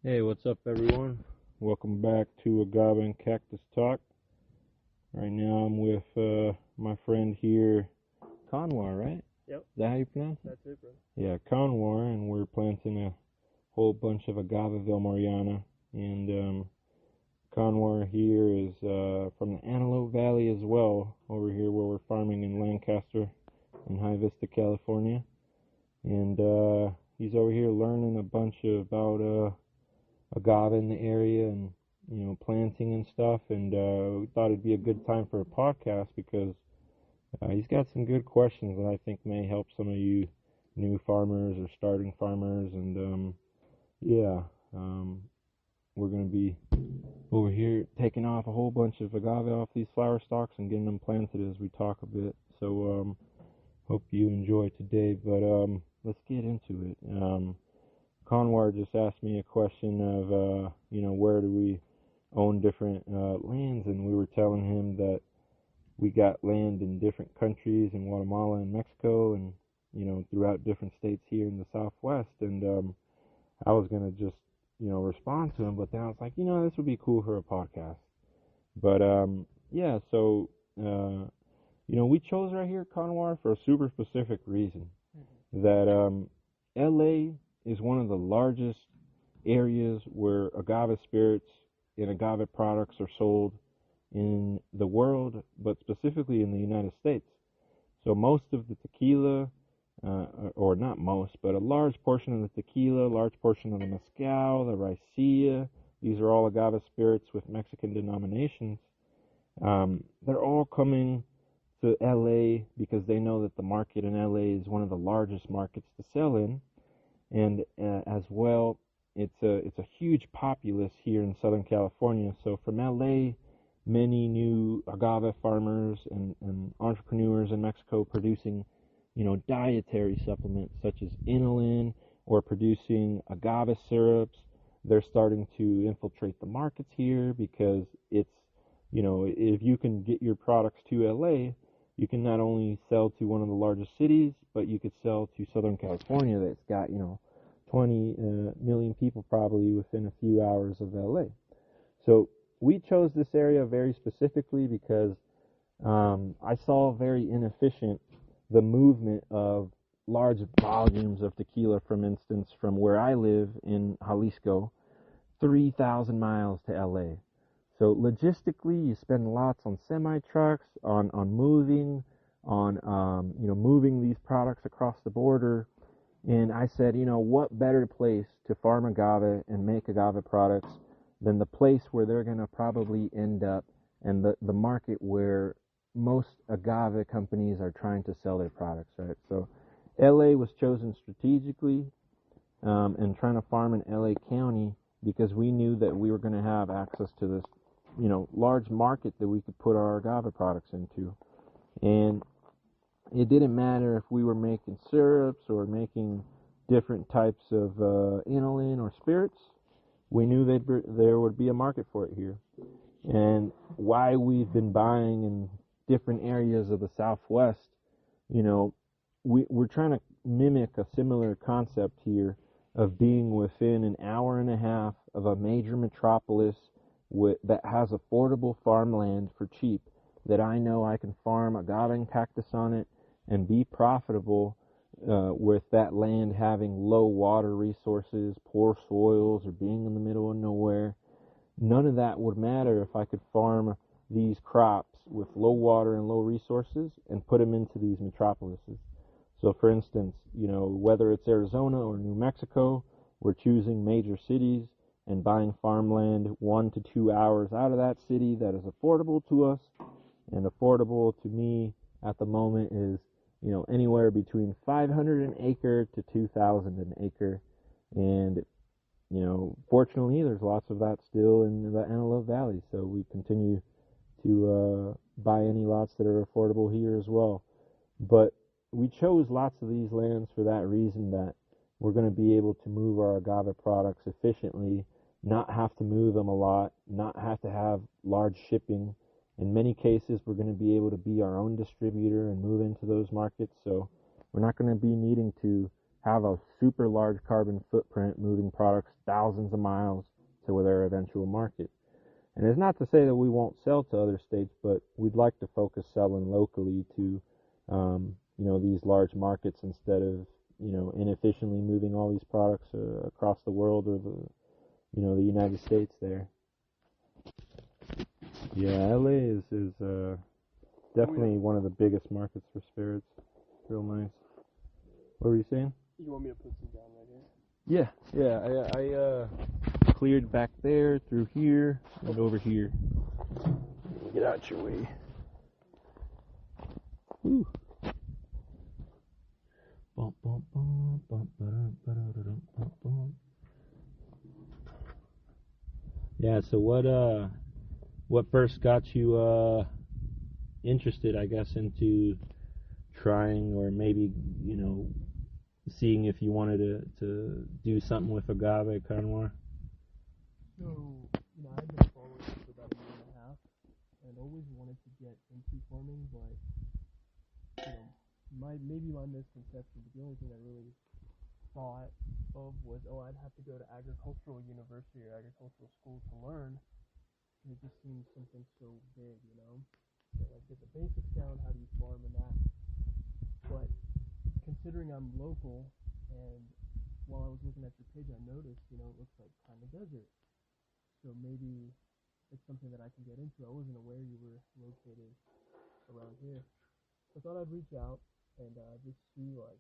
Hey, what's up, everyone? Welcome back to Agave and Cactus Talk. Right now, I'm with my friend here, Qanwar, right? Yep, Is that how you pronounce it? that's it, bro. Yeah, Qanwar, and we're planting a whole bunch of Agave Mariana. And Qanwar here is from the Antelope Valley as well, over here where we're farming in Lancaster in High Vista, California. And he's over here learning a bunch about agave in the area and planting and stuff, and we thought it'd be a good time for a podcast because he's got some good questions that I think may help some of you new farmers or starting farmers. And we're going to be over here taking off a whole bunch of agave off these flower stalks and getting them planted as we talk a bit. So hope you enjoy today, but let's get into it. Qanwar just asked me a question of, where do we own different lands, and we were telling him that we got land in different countries, in Guatemala and Mexico, and, throughout different states here in the Southwest. And I was going to just, respond to him, but then I was like, this would be cool for a podcast. But, we chose right here, Qanwar, for a super specific reason. That LA is one of the largest areas where agave spirits and agave products are sold in the world, but specifically in the United States. So most of the tequila, or not most, but a large portion of the tequila, a large portion of the mezcal, the raicilla, these are all agave spirits with Mexican denominations. They're all coming to LA because they know that the market in LA is one of the largest markets to sell in. And as well, it's a huge populace here in Southern California. So from LA, many new agave farmers and entrepreneurs in Mexico producing, dietary supplements such as inulin or producing agave syrups. They're starting to infiltrate the markets here because it's, if you can get your products to LA, you can not only sell to one of the largest cities, but you could sell to Southern California that's got, 20 million people probably within a few hours of LA. So we chose this area very specifically because I saw very inefficient the movement of large volumes of tequila, for instance, from where I live in Jalisco, 3,000 miles to LA. So logistically, you spend lots on semi-trucks, on moving, on moving these products across the border. And I said, what better place to farm agave and make agave products than the place where they're going to probably end up, and the market where most agave companies are trying to sell their products, right? So LA was chosen strategically, and trying to farm in LA County because we knew that we were going to have access to this large market that we could put our agave products into. And it didn't matter if we were making syrups or making different types of inulin or spirits. We knew there would be a market for it here. And why we've been buying in different areas of the Southwest, we're trying to mimic a similar concept here of being within an hour and a half of a major metropolis that has affordable farmland for cheap, that I know I can farm agave and cactus on it and be profitable with that land having low water resources, poor soils, or being in the middle of nowhere. None of that would matter if I could farm these crops with low water and low resources and put them into these metropolises. So for instance, whether it's Arizona or New Mexico, we're choosing major cities and buying farmland 1 to 2 hours out of that city that is affordable to us. And affordable to me at the moment is, anywhere between 500 an acre to 2,000 an acre. And, fortunately, there's lots of that still in the Antelope Valley. So we continue to buy any lots that are affordable here as well. But we chose lots of these lands for that reason, that we're going to be able to move our agave products efficiently, not have to move them a lot, not have to have large shipping. In many cases, we're going to be able to be our own distributor and move into those markets. So we're not going to be needing to have a super large carbon footprint, moving products thousands of miles to their eventual market. And it's not to say that we won't sell to other states, but we'd like to focus selling locally to, these large markets instead of, inefficiently moving all these products across the world or the United States there. Yeah, LA is definitely one of the biggest markets for spirits. Real nice. What were you saying? You want me to put some down right here? Yeah. I cleared back there, through here, and over here. Get out your way. Woo. Yeah, so what first got you interested, I guess, into trying, or maybe, seeing if you wanted to do something with agave, Qanwar? So, I've been following it for about a year and a half, and always wanted to get into farming, but, maybe my misconception, but the only thing I really thought of was, I'd have to go to agricultural university or agricultural school to learn, and it just seems something so big, So, get the basics down, how do you farm and that, but considering I'm local, and while I was looking at your page, I noticed, it looks like kind of desert. So maybe it's something that I can get into. I wasn't aware you were located around here. So I thought I'd reach out and just see, well,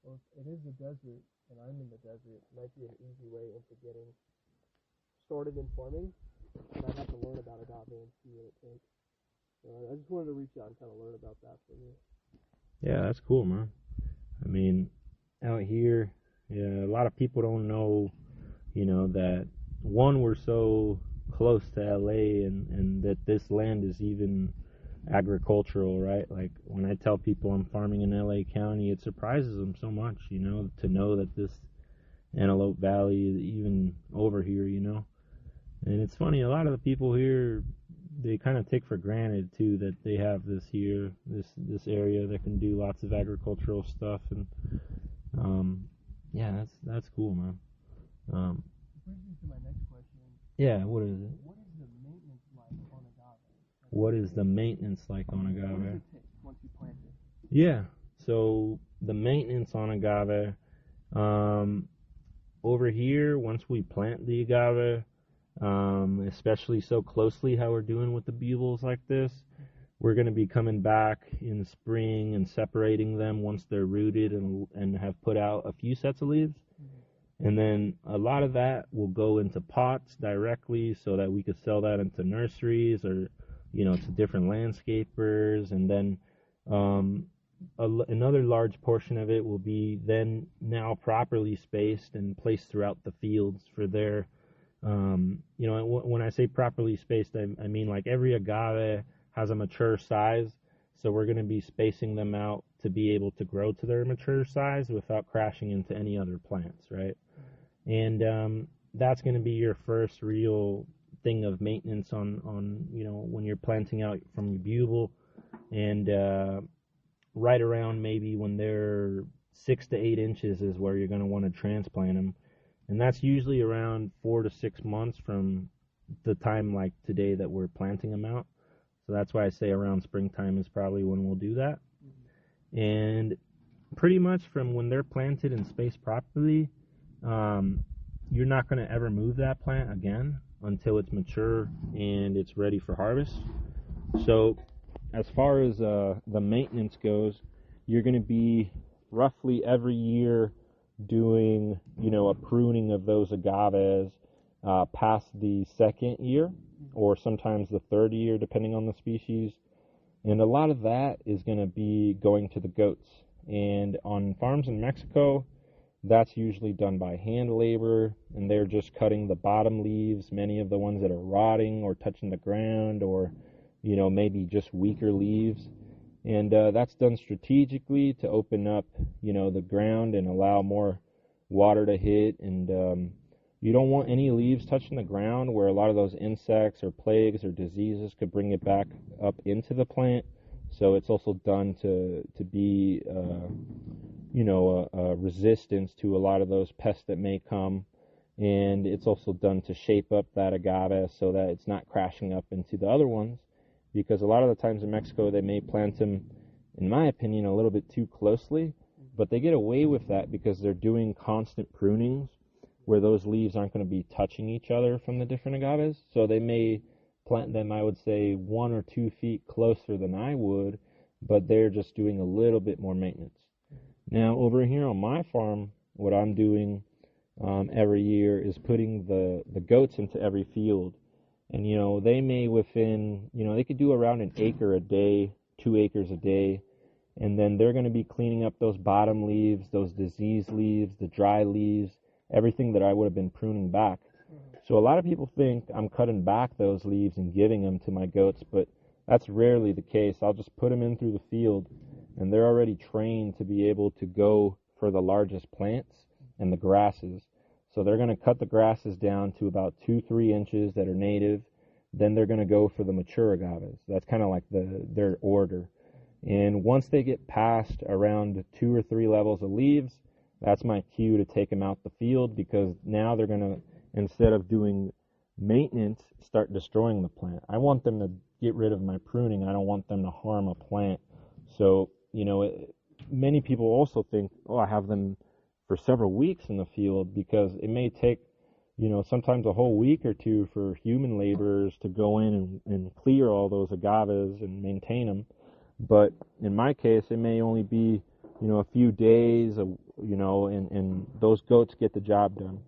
if it is the desert and I'm in the desert, it might be an easy way into getting started in farming. But I'd have to learn about agave and see what it takes. So I just wanted to reach out and kind of learn about that for me. Yeah, that's cool, man. I mean, out here, a lot of people don't know, that one, we're so close to LA and that this land is even agricultural, right? Like when I tell people I'm farming in LA County, it surprises them so much, to know that this Antelope Valley is even over here, And it's funny, a lot of the people here, they kind of take for granted too that they have this here, this area that can do lots of agricultural stuff, and that's cool, man. Brings me to my next question. Yeah, what is it? What is the maintenance like on agave? What is the maintenance like on What agave? does it take once you plant it? Yeah, so the maintenance on agave, over here, once we plant the agave, especially so closely how we're doing with the bugles like this, we're going to be coming back in spring and separating them once they're rooted and have put out a few sets of leaves. And then a lot of that will go into pots directly so that we could sell that into nurseries or, to different landscapers. And then another large portion of it will be then now properly spaced and placed throughout the fields for their, when I say properly spaced, I mean like every agave has a mature size. So we're going to be spacing them out to be able to grow to their mature size without crashing into any other plants, right? And that's going to be your first real thing of maintenance on when you're planting out from your bugle, and right around maybe when they're 6 to 8 inches is where you're going to want to transplant them, and that's usually around 4 to 6 months from the time like today that we're planting them out. So that's why I say around springtime is probably when we'll do that. And pretty much from when they're planted and spaced properly, you're not going to ever move that plant again until it's mature and it's ready for harvest. So as far as the maintenance goes, you're going to be roughly every year doing, a pruning of those agaves past the second year or sometimes the third year, depending on the species. And a lot of that is going to be going to the goats. And on farms in Mexico, that's usually done by hand labor, and they're just cutting the bottom leaves, many of the ones that are rotting or touching the ground, or, maybe just weaker leaves. And that's done strategically to open up, the ground and allow more water to hit. And you don't want any leaves touching the ground where a lot of those insects or plagues or diseases could bring it back up into the plant. So it's also done to be, a resistance to a lot of those pests that may come. And it's also done to shape up that agave so that it's not crashing up into the other ones, because a lot of the times in Mexico they may plant them, in my opinion, a little bit too closely, but they get away with that because they're doing constant prunings where those leaves aren't going to be touching each other from the different agaves. So they may plant them, I would say, 1 or 2 feet closer than I would, but they're just doing a little bit more maintenance. Now, over here on my farm, what I'm doing every year is putting the goats into every field. And, they may they could do around an acre a day, 2 acres a day. And then they're going to be cleaning up those bottom leaves, those diseased leaves, the dry leaves, everything that I would have been pruning back. So a lot of people think I'm cutting back those leaves and giving them to my goats, but that's rarely the case. I'll just put them in through the field, and they're already trained to be able to go for the largest plants and the grasses. So they're going to cut the grasses down to about 2-3 inches that are native. Then they're going to go for the mature agaves. That's kind of like their order. And once they get past around 2 or 3 levels of leaves, that's my cue to take them out the field, because now they're going to, instead of doing maintenance, start destroying the plant. I want them to get rid of my pruning. I don't want them to harm a plant. So, many people also think, I have them for several weeks in the field, because it may take, sometimes a whole week or two for human laborers to go in and clear all those agaves and maintain them. But in my case, it may only be, a few days, and those goats get the job done.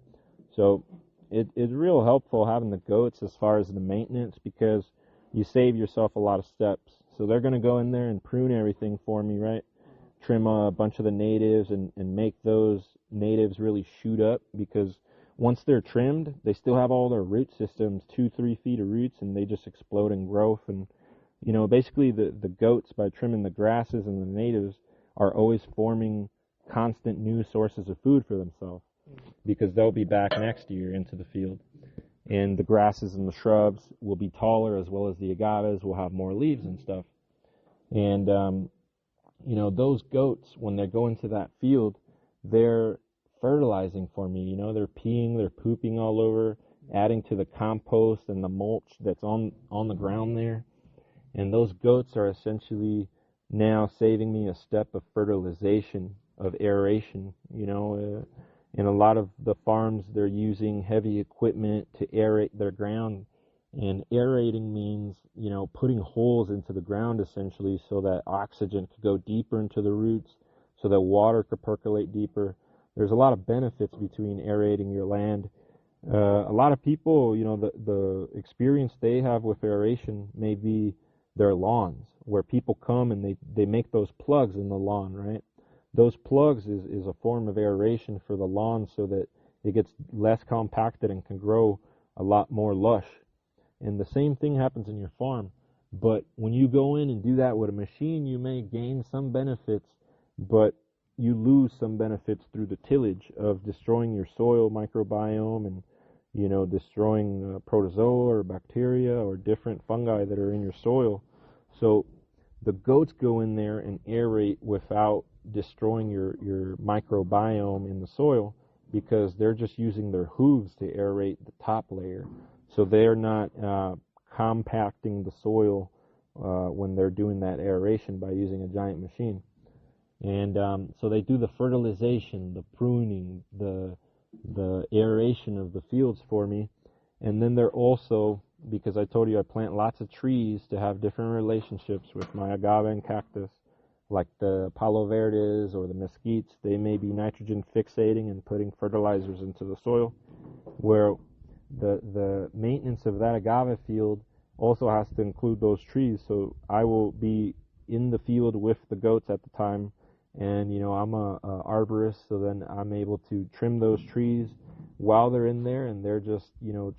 So it's real helpful having the goats as far as the maintenance, because you save yourself a lot of steps. So they're going to go in there and prune everything for me, right? Trim a bunch of the natives and make those natives really shoot up, because once they're trimmed, they still have all their root systems, 2-3 feet of roots, and they just explode in growth. And basically the goats, by trimming the grasses and the natives, are always forming constant new sources of food for themselves, because they'll be back next year into the field. And the grasses and the shrubs will be taller, as well as the agaves will have more leaves and stuff. And, those goats, when they go into that field, they're fertilizing for me. They're peeing, they're pooping all over, adding to the compost and the mulch that's on the ground there. And those goats are essentially now saving me a step of fertilization, of aeration. In a lot of the farms, they're using heavy equipment to aerate their ground. And aerating means, putting holes into the ground, essentially, so that oxygen could go deeper into the roots, so that water could percolate deeper. There's a lot of benefits between aerating your land. A lot of people, the experience they have with aeration may be their lawns, where people come and they make those plugs in the lawn, right? Those plugs is a form of aeration for the lawn, so that it gets less compacted and can grow a lot more lush. And the same thing happens in your farm. But when you go in and do that with a machine, you may gain some benefits, but you lose some benefits through the tillage of destroying your soil microbiome and, destroying protozoa or bacteria or different fungi that are in your soil. So the goats go in there and aerate without destroying your microbiome in the soil, because they're just using their hooves to aerate the top layer. So they're not compacting the soil when they're doing that aeration by using a giant machine. And so they do the fertilization, the pruning, the aeration of the fields for me. And then they're also, because I told you I plant lots of trees to have different relationships with my agave and cactus, like the palo verdes or the mesquites, they may be nitrogen fixating and putting fertilizers into the soil, where the maintenance of that agave field also has to include those trees. So I will be in the field with the goats at the time, and I'm a arborist, so then I'm able to trim those trees while they're in there, and they're just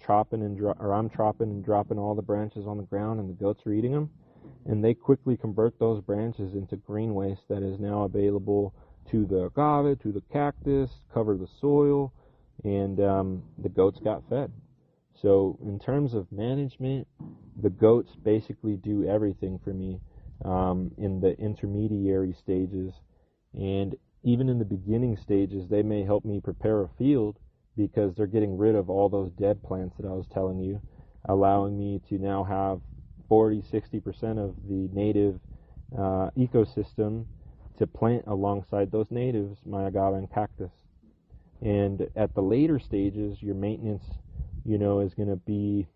chopping I'm chopping and dropping all the branches on the ground, and the goats are eating them, and they quickly convert those branches into green waste that is now available to the agave, to the cactus, cover the soil, and the goats got fed. So in terms of management, the goats basically do everything for me in the intermediary stages. And even in the beginning stages, they may help me prepare a field because they're getting rid of all those dead plants that I was telling you, allowing me to now have 40-60% of the native ecosystem to plant alongside those natives, my agave and cactus. And at the later stages, your maintenance, is going to be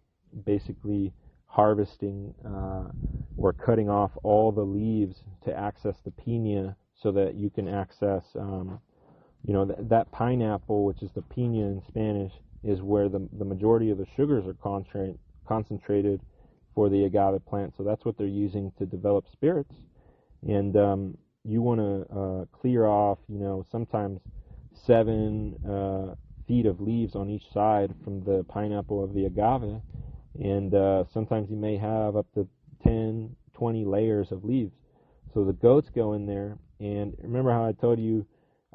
basically harvesting or cutting off all the leaves to access the piña so that you can access, that pineapple, which is the piña in Spanish, is where the majority of the sugars are concentrated for the agave plant. So that's what they're using to develop spirits. And you want to clear off, sometimes 7 feet of leaves on each side from the pineapple of the agave. And sometimes you may have up to 10, 20 layers of leaves. So the goats go in there, and remember how I told you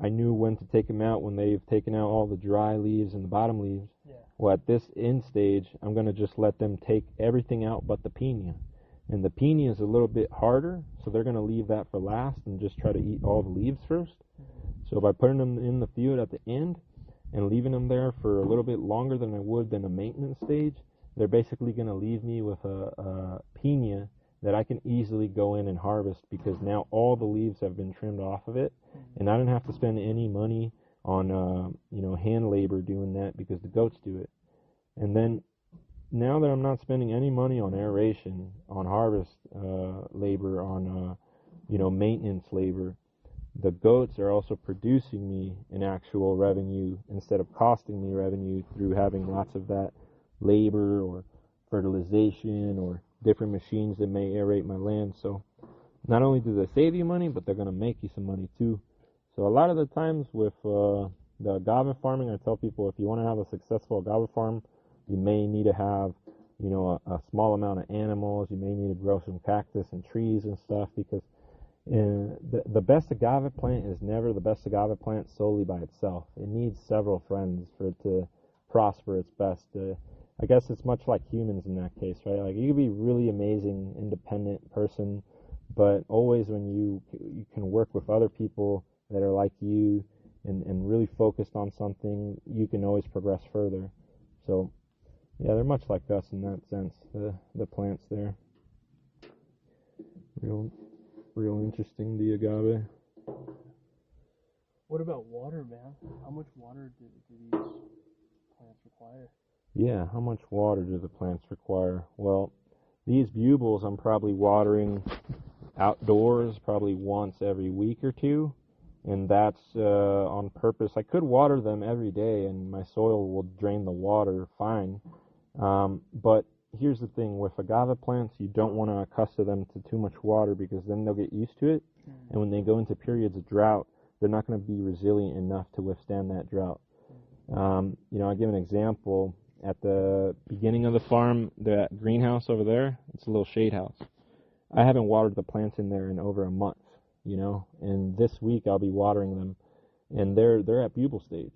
I knew when to take them out when they've taken out all the dry leaves and the bottom leaves? Yeah. Well, at this end stage, I'm going to just let them take everything out but the piña. And the piña is a little bit harder, so they're going to leave that for last and just try to eat all the leaves first. So by putting them in the field at the end and leaving them there for a little bit longer than I would than a maintenance stage, they're basically going to leave me with a piña that I can easily go in and harvest because now all the leaves have been trimmed off of it, and I don't have to spend any money on hand labor doing that because the goats do it. And then now that I'm not spending any money on aeration, on harvest labor, on maintenance labor, the goats are also producing me an actual revenue instead of costing me revenue through having lots of that labor or fertilization or different machines that may aerate my land. So not only do they save you money, but they're going to make you some money too. So a lot of the times with the agave farming, I tell people if you want to have a successful agave farm, you may need to have a small amount of animals. You may need to grow some cactus and trees and stuff because the best agave plant is never the best agave plant solely by itself. It needs several friends for it to prosper its best. I guess it's much like humans in that case, right? Like you could be really amazing, independent person, but always when you can work with other people that are like you and really focused on something, you can always progress further. So yeah, they're much like us in that sense, the plants there. Real interesting, the agave. What about water, man? How much water do these plants require? Yeah, how much water do the plants require? Well, these bugles I'm probably watering outdoors probably once every week or two, and that's on purpose. I could water them every day and my soil will drain the water fine, but here's the thing, with agave plants you don't want to accustom them to too much water because then they'll get used to it, and when they go into periods of drought, they're not going to be resilient enough to withstand that drought. I'll give an example. At the beginning of the farm, that greenhouse over there, it's a little shade house. I haven't watered the plants in there in over a month, and this week I'll be watering them, and they're at bugle stage.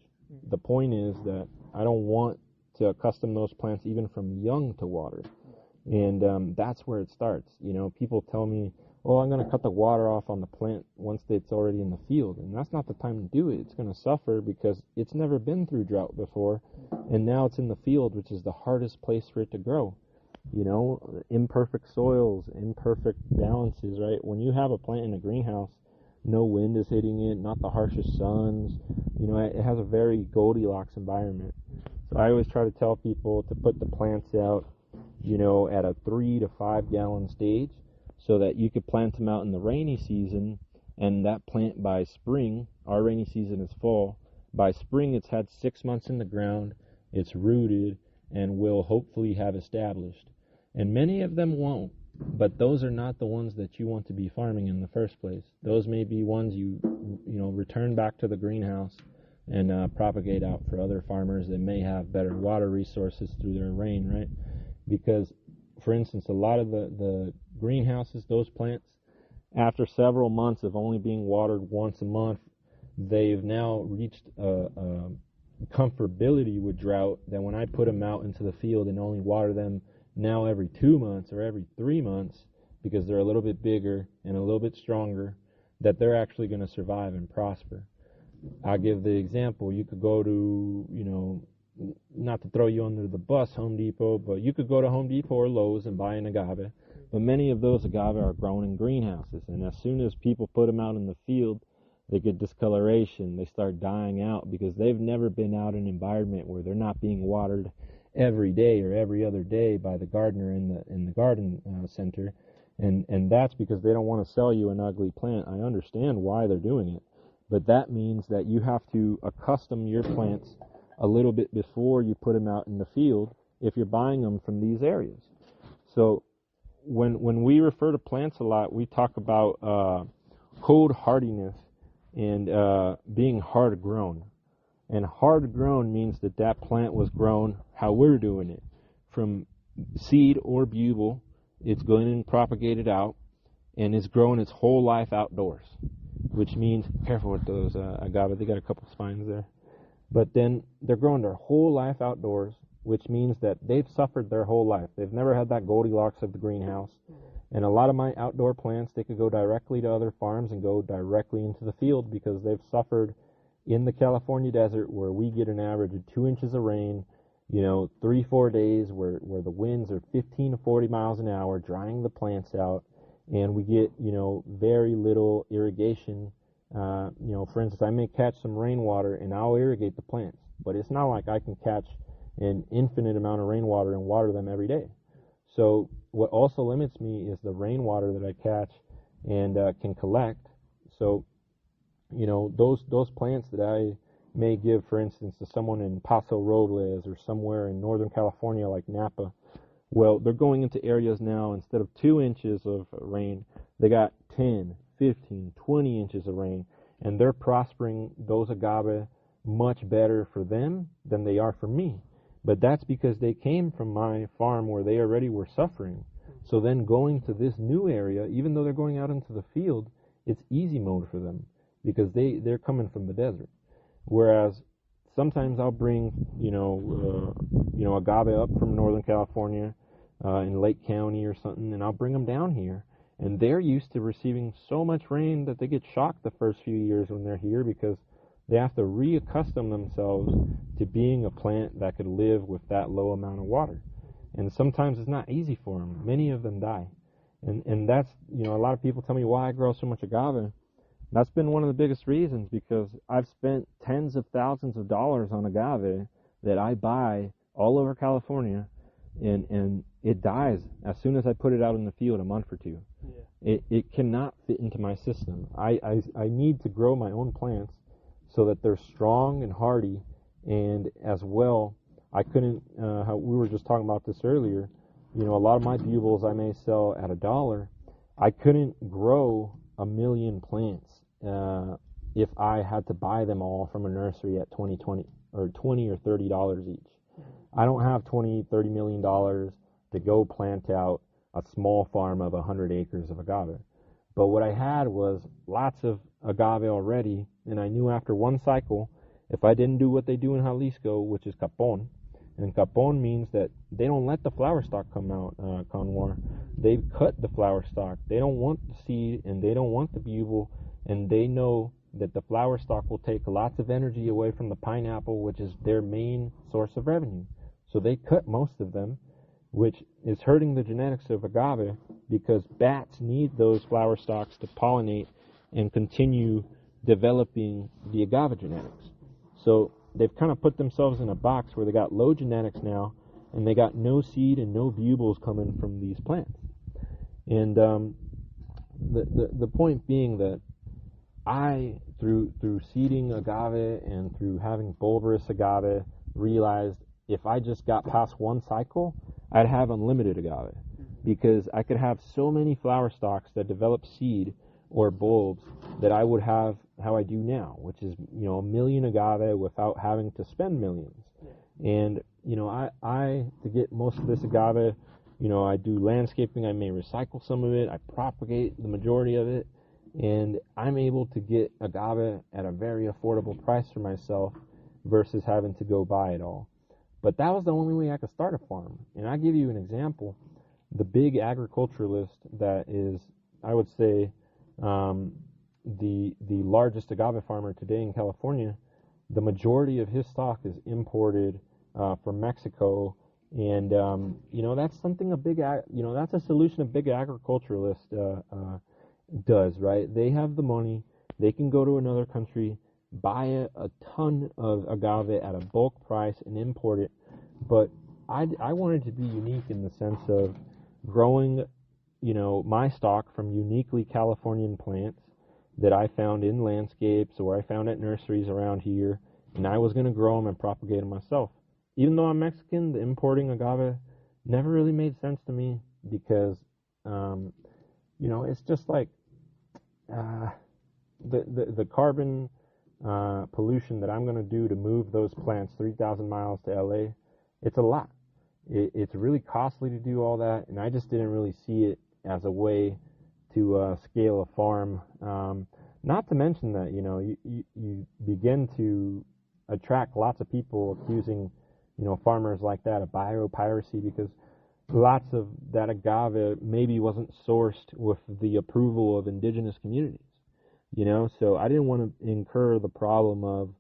The point is that I don't want to accustom those plants even from young to water, and that's where it starts. People tell me, oh, I'm going to cut the water off on the plant once it's already in the field, and that's not the time to do it. It's going to suffer because it's never been through drought before, and now it's in the field, which is the hardest place for it to grow. Imperfect soils, imperfect balances, right? When you have a plant in a greenhouse, no wind is hitting it, not the harshest suns, it has a very Goldilocks environment. So I always try to tell people to put the plants out, at a 3 to 5 gallon stage, so that you could plant them out in the rainy season, and that plant by spring, our rainy season is fall, by spring it's had 6 months in the ground, it's rooted, and will hopefully have established. And many of them won't, but those are not the ones that you want to be farming in the first place. Those may be ones you return back to the greenhouse and propagate out for other farmers that may have better water resources through their rain, right? Because, for instance, a lot of the greenhouses, those plants, after several months of only being watered once a month, they've now reached a comfortability with drought that when I put them out into the field and only water them now every 2 months or every 3 months, because they're a little bit bigger and a little bit stronger, that they're actually going to survive and prosper. I'll give the example. You could go to, not to throw you under the bus, Home Depot, but you could go to Home Depot or Lowe's and buy an agave. But many of those agave are grown in greenhouses, and as soon as people put them out in the field, they get discoloration. They start dying out because they've never been out in an environment where they're not being watered every day or every other day by the gardener in the garden center, and that's because they don't want to sell you an ugly plant. I understand why they're doing it, but that means that you have to accustom your plants a little bit before you put them out in the field if you're buying them from these areas. So when we refer to plants a lot, we talk about cold hardiness and being hard grown. And hard grown means that that plant was grown how we're doing it, from seed or bubble. It's going and propagated out, and it's grown its whole life outdoors, which means, careful with those agave, they got a couple spines there. But then they're growing their whole life outdoors, which means that they've suffered their whole life. They've never had that Goldilocks of the greenhouse. And a lot of my outdoor plants, they could go directly to other farms and go directly into the field because they've suffered in the California desert, where we get an average of 2 inches of rain, 3-4 days where the winds are 15 to 40 miles an hour, drying the plants out, and we get, very little irrigation. For instance, I may catch some rainwater and I'll irrigate the plants, but it's not like I can catch an infinite amount of rainwater and water them every day. So what also limits me is the rainwater that I catch and can collect. So, those plants that I may give, for instance, to someone in Paso Robles or somewhere in Northern California like Napa, well, they're going into areas now, instead of 2 inches of rain, they got 10, 15, 20 inches of rain, and they're prospering those agave much better for them than they are for me. But that's because they came from my farm where they already were suffering. So then going to this new area, even though they're going out into the field, it's easy mode for them because they're coming from the desert. Whereas sometimes I'll bring, agave up from Northern California in Lake County or something, and I'll bring them down here. And they're used to receiving so much rain that they get shocked the first few years when they're here because they have to reaccustom themselves to being a plant that could live with that low amount of water. And sometimes it's not easy for them. Many of them die. And that's, a lot of people tell me why I grow so much agave. That's been one of the biggest reasons, because I've spent tens of thousands of dollars on agave that I buy all over California, and it dies as soon as I put it out in the field a month or two. Yeah. It cannot fit into my system. I need to grow my own plants so that they're strong and hardy, and as well, I couldn't, how we were just talking about this earlier, a lot of my bugles I may sell at $1. I couldn't grow 1 million plants if I had to buy them all from a nursery at $20 or $30 each. I don't have $20-30 million to go plant out a small farm of 100 acres of agave. But what I had was lots of agave already, and I knew after one cycle, if I didn't do what they do in Jalisco, which is capon, and capon means that they don't let the flower stalk come out, Qanwar. They cut the flower stalk. They don't want the seed, and they don't want the bubble, and they know that the flower stalk will take lots of energy away from the pineapple, which is their main source of revenue. So they cut most of them, which is hurting the genetics of agave because bats need those flower stalks to pollinate and continue developing the agave genetics. So they've kind of put themselves in a box where they got low genetics now, and they got no seed and no bugles coming from these plants. And the point being that I, through seeding agave and through having bulbous agave, realized if I just got past one cycle, I'd have unlimited agave, because I could have so many flower stalks that develop seed or bulbs that I would have how I do now, which is, 1 million agave without having to spend millions. And, I to get most of this agave, I do landscaping. I may recycle some of it. I propagate the majority of it. And I'm able to get agave at a very affordable price for myself versus having to go buy it all. But that was the only way I could start a farm. And I give you an example. The big agriculturalist that is, I would say, the largest agave farmer today in California, the majority of his stock is imported from Mexico, and that's something that's a solution a big agriculturalist does, right? They have the money, they can go to another country, buy a ton of agave at a bulk price and import it. But I wanted to be unique in the sense of growing, my stock from uniquely Californian plants that I found in landscapes or I found at nurseries around here, and I was going to grow them and propagate them myself. Even though I'm Mexican, the importing agave never really made sense to me because, it's just like the carbon pollution that I'm going to do to move those plants 3,000 miles to LA. It's a lot. It's really costly to do all that, and I just didn't really see it as a way to scale a farm. Not to mention that, you begin to attract lots of people accusing, farmers like that of biopiracy because lots of that agave maybe wasn't sourced with the approval of indigenous communities, so I didn't want to incur the problem of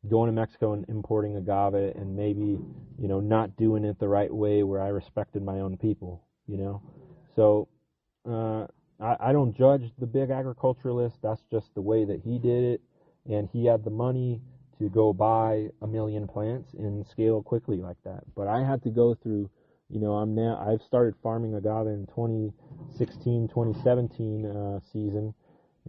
going to Mexico and importing agave and maybe, not doing it the right way where I respected my own people, So I don't judge the big agriculturalist. That's just the way that he did it, and he had the money to go buy 1 million plants and scale quickly like that. But I had to go through, I've started farming agave in 2016, 2017 season,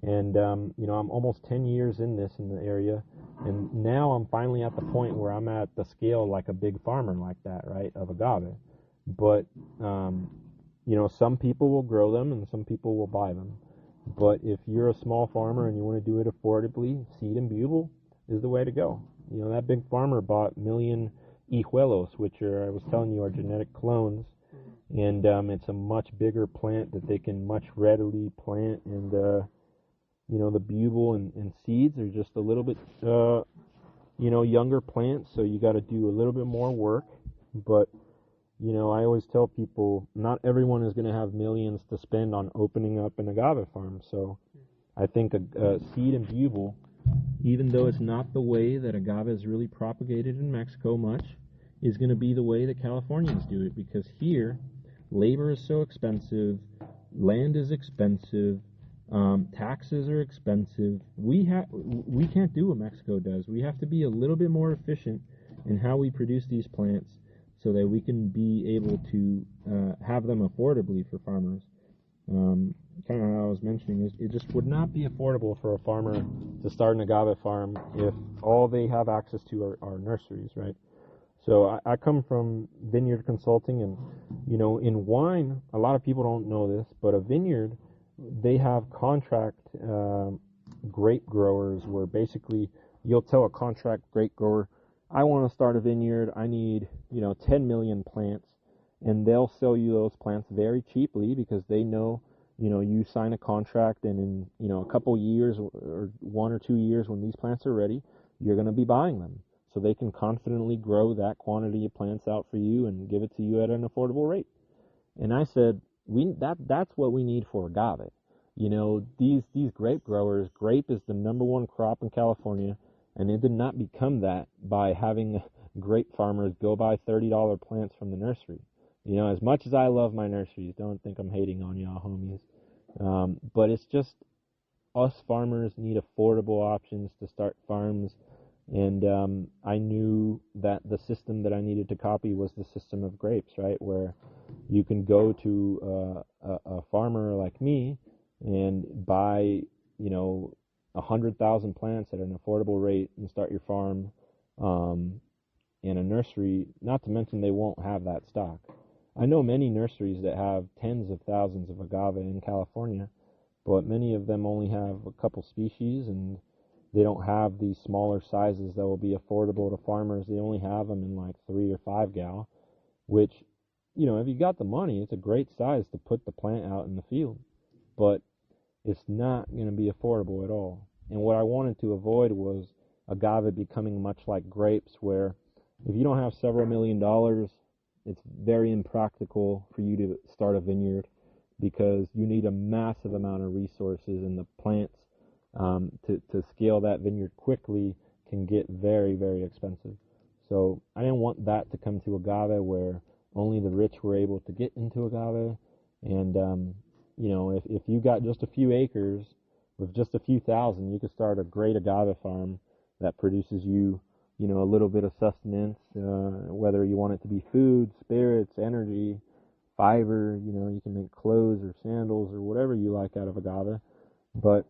and I'm almost 10 years in the area, and now I'm finally at the point where I'm at the scale like a big farmer like that, right, of agave. But some people will grow them and some people will buy them. But if you're a small farmer and you want to do it affordably, seed and bugle is the way to go. That big farmer bought million hijuelos, which I was telling you, are genetic clones, and it's a much bigger plant that they can much readily plant, and the bugle and seeds are just a little bit younger plants, so you got to do a little bit more work. But I always tell people not everyone is going to have millions to spend on opening up an agave farm. So I think a seed and bugle, even though it's not the way that agave is really propagated in Mexico much, is going to be the way that Californians do it, because here labor is so expensive, land is expensive, taxes are expensive. We can't do what Mexico does. We have to be a little bit more efficient in how we produce these plants, so that we can be able to have them affordably for farmers. Kind of how I was mentioning, it just would not be affordable for a farmer to start an agave farm if all they have access to are nurseries, right? So I come from vineyard consulting, and in wine, a lot of people don't know this, but a vineyard, they have contract grape growers where basically you'll tell a contract grape grower, I want to start a vineyard, I need 10 million plants, and they'll sell you those plants very cheaply because they know you sign a contract, and in a couple years or 1 or 2 years when these plants are ready, you're going to be buying them, so they can confidently grow that quantity of plants out for you and give it to you at an affordable rate. And I said, that's what we need for agave. These grape growers, grape is the #1 crop in California, and it did not become that by having grape farmers go buy $30 plants from the nursery. As much as I love my nurseries, don't think I'm hating on y'all, homies. But it's just us farmers need affordable options to start farms, and I knew that the system that I needed to copy was the system of grapes, right, where you can go to a farmer like me and buy 100,000 plants at an affordable rate and start your farm in a nursery. Not to mention they won't have that stock. I know many nurseries that have tens of thousands of agave in California, but many of them only have a couple species, and they don't have these smaller sizes that will be affordable to farmers. They only have them in like 3 or 5 gal, which, if you got the money, it's a great size to put the plant out in the field, but it's not going to be affordable at all. And what I wanted to avoid was agave becoming much like grapes, where if you don't have several $1 million, it's very impractical for you to start a vineyard because you need a massive amount of resources, and the plants to scale that vineyard quickly can get very, very expensive. So I didn't want that to come to agave where only the rich were able to get into agave. And, if you got just a few acres with just a few thousand, you could start a great agave farm that produces you, a little bit of sustenance, whether you want it to be food, spirits, energy, fiber, you can make clothes or sandals or whatever you like out of agave. But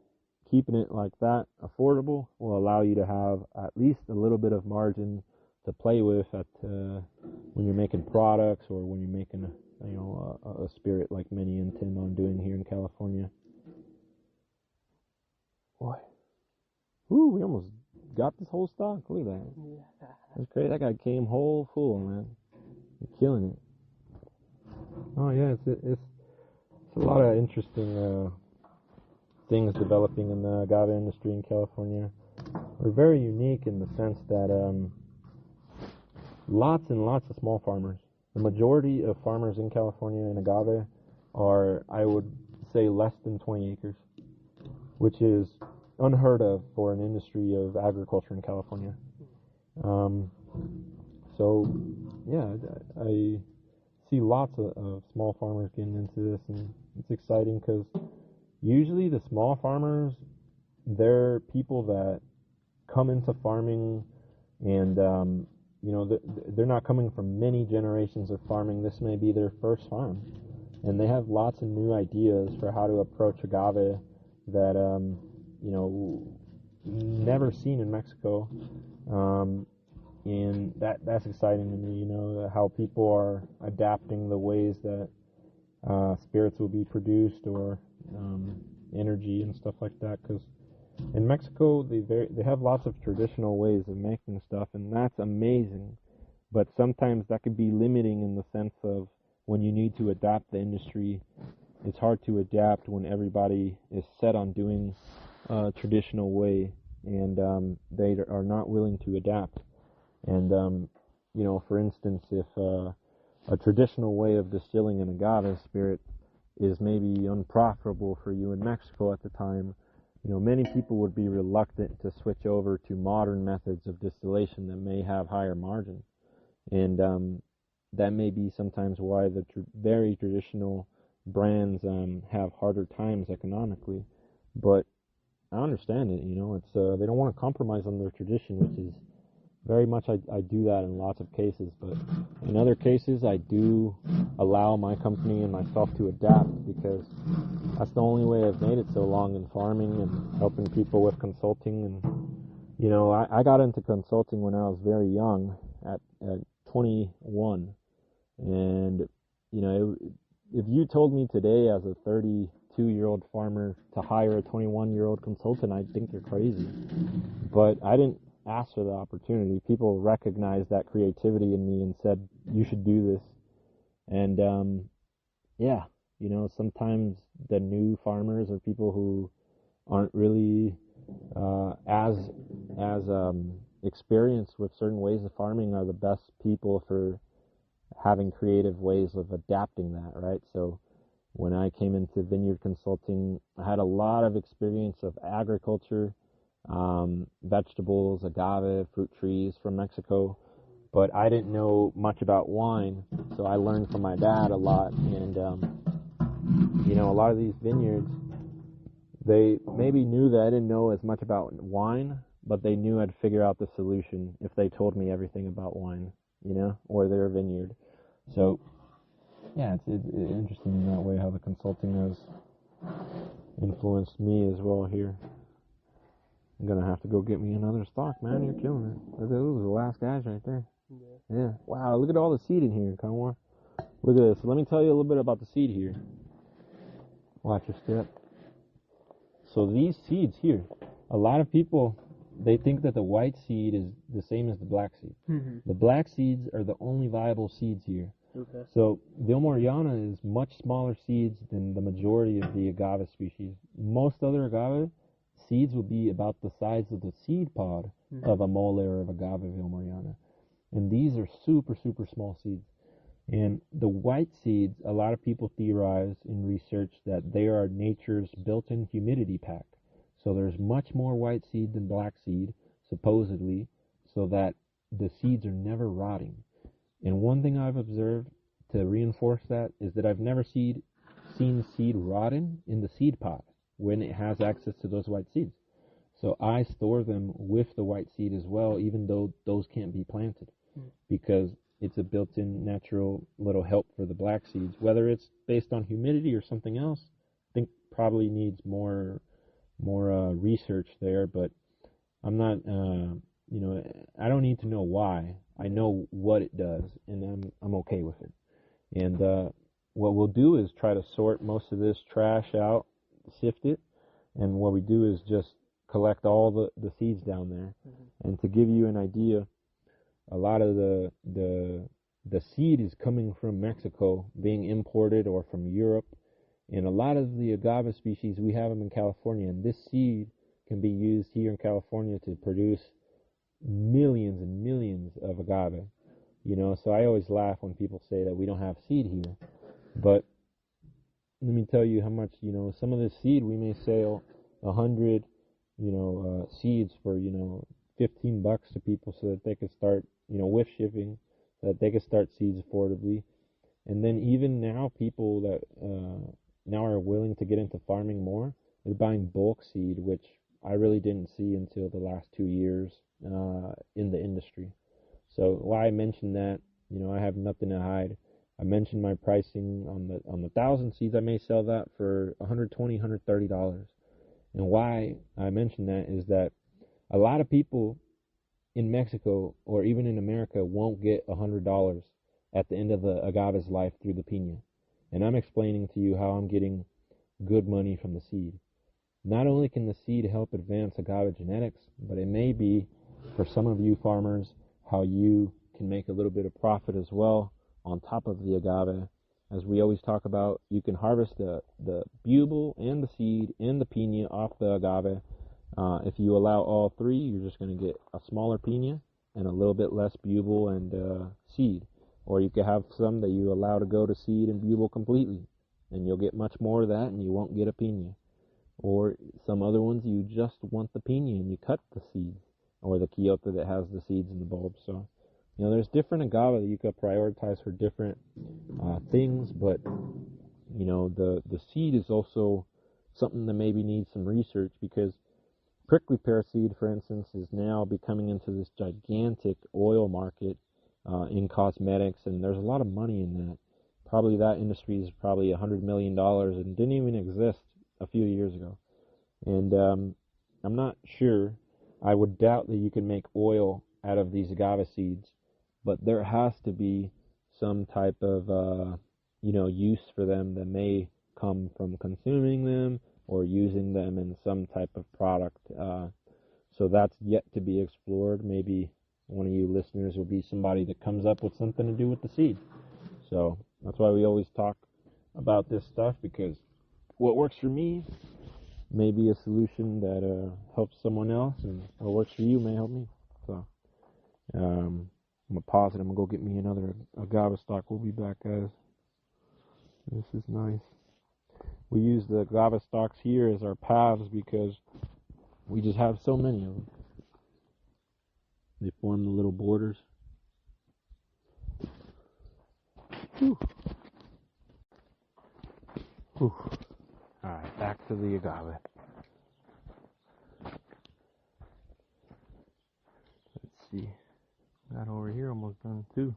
keeping it like that affordable will allow you to have at least a little bit of margin to play with when you're making products or when you're making a spirit like many intend on doing here in California. Boy, ooh, we almost got this whole stock. Look at that. Yeah. That's great. That guy came whole full, man. You're killing it. Oh yeah, it's a lot of interesting things developing in the agave industry in California. We're very unique in the sense that lots and lots of small farmers. The majority of farmers in California in agave are, I would say, less than 20 acres, which is unheard of for an industry of agriculture in California. So, yeah, I see lots of small farmers getting into this, and it's exciting because usually the small farmers, they're people that come into farming and, they're not coming from many generations of farming. This may be their first farm. And they have lots of new ideas for how to approach agave that, never seen in Mexico. And that's exciting to me, how people are adapting the ways that spirits will be produced or energy and stuff like that. Because in Mexico, they have lots of traditional ways of making stuff, and that's amazing. But sometimes that could be limiting in the sense of when you need to adapt the industry, it's hard to adapt when everybody is set on doing a traditional way, and they are not willing to adapt. And, for instance, if a traditional way of distilling an agave spirit is maybe unprofitable for you in Mexico at the time, many people would be reluctant to switch over to modern methods of distillation that may have higher margin. And that may be sometimes why the very traditional brands have harder times economically. But I understand it, it's they don't want to compromise on their tradition, which is very much I do that in lots of cases. But in other cases, I do allow my company and myself to adapt, because that's the only way I've made it so long in farming and helping people with consulting. And I got into consulting when I was very young, at 21, and if you told me today as a 32-year-old farmer to hire a 21-year-old consultant, I'd think you're crazy. But I didn't ask for the opportunity. People recognized that creativity in me and said, you should do this. And sometimes the new farmers or people who aren't really as experienced with certain ways of farming are the best people for having creative ways of adapting that, right? So when I came into vineyard consulting, I had a lot of experience of agriculture, vegetables, agave, fruit trees from Mexico, but I didn't know much about wine, so I learned from my dad a lot. And a lot of these vineyards, they maybe knew that I didn't know as much about wine, but they knew I'd figure out the solution if they told me everything about wine, or their vineyard. So yeah, it's interesting in that way how the consulting has influenced me as well here. I'm gonna have to go get me another stock, man. You're killing it. Those are the last guys right there. Yeah. Wow, look at all the seed in here, Qanwar. Look at this. Let me tell you a little bit about the seed here. Watch your step. So these seeds here, a lot of people, they think that the white seed is the same as the black seed. Mm-hmm. The black seeds are the only viable seeds here. Okay. So Vilmoreana is much smaller seeds than the majority of the agave species. Most other agave seeds will be about the size of the seed pod of a mole or of agave Vilmoreana. And these are super, super small seeds. And the white seeds, a lot of people theorize in research that they are nature's built-in humidity pack. So there's much more white seed than black seed, supposedly, so that the seeds are never rotting. And one thing I've observed to reinforce that is that I've never seen seed rotten in the seed pod when it has access to those white seeds. So I store them with the white seed as well, even though those can't be planted, because it's a built-in natural little help for the black seeds. Whether it's based on humidity or something else, I think probably needs more research there. But I'm not, I don't need to know why. I know what it does, and I'm okay with it. And what we'll do is try to sort most of this trash out, sift it, and what we do is just collect all the seeds down there. And to give you an idea, a lot of the seed is coming from Mexico, being imported, or from Europe. And a lot of the agave species, we have them in California, and this seed can be used here in California to produce millions and millions of agave. So I always laugh when people say that we don't have seed here. But let me tell you how much, some of this seed we may sell 100, seeds for, $15 to people so that they could start, with shipping, so that they could start seeds affordably. And then even now, people that now are willing to get into farming more, they're buying bulk seed, which I really didn't see until the last 2 years in the industry. So why I mentioned that, I have nothing to hide. I mentioned my pricing on the 1,000 seeds. I may sell that for $120, $130. And why I mention that is that a lot of people in Mexico or even in America won't get $100 at the end of the agave's life through the piña. And I'm explaining to you how I'm getting good money from the seed. Not only can the seed help advance agave genetics, but it may be, for some of you farmers, how you can make a little bit of profit as well on top of the agave. As we always talk about, you can harvest the bubel and the seed and the piña off the agave. If you allow all three, you're just going to get a smaller piña and a little bit less bubel and seed. Or you could have some that you allow to go to seed and bubel completely, and you'll get much more of that and you won't get a piña. Or some other ones, you just want the piña and you cut the seeds, or the quiote that has the seeds in the bulb. So, there's different agave that you could prioritize for different things, but, the seed is also something that maybe needs some research, because prickly pear seed, for instance, is now becoming into this gigantic oil market in cosmetics, and there's a lot of money in that. Probably that industry is probably $100 million and didn't even exist a few years ago. And I'm not sure. I would doubt that you can make oil out of these agave seeds, but there has to be some type of use for them that may come from consuming them or using them in some type of product. So that's yet to be explored. Maybe one of you listeners will be somebody that comes up with something to do with the seed. So that's why we always talk about this stuff, because what works for me may be a solution that helps someone else, and what works for you may help me. So I'm gonna pause it. I'm gonna go get me another agave stock. We'll be back, guys. This is nice. We use the agave stalks here as our paths because we just have so many of them. They form the little borders. Whew. Whew. Alright, back to the agave. Let's see. Got over here almost done too.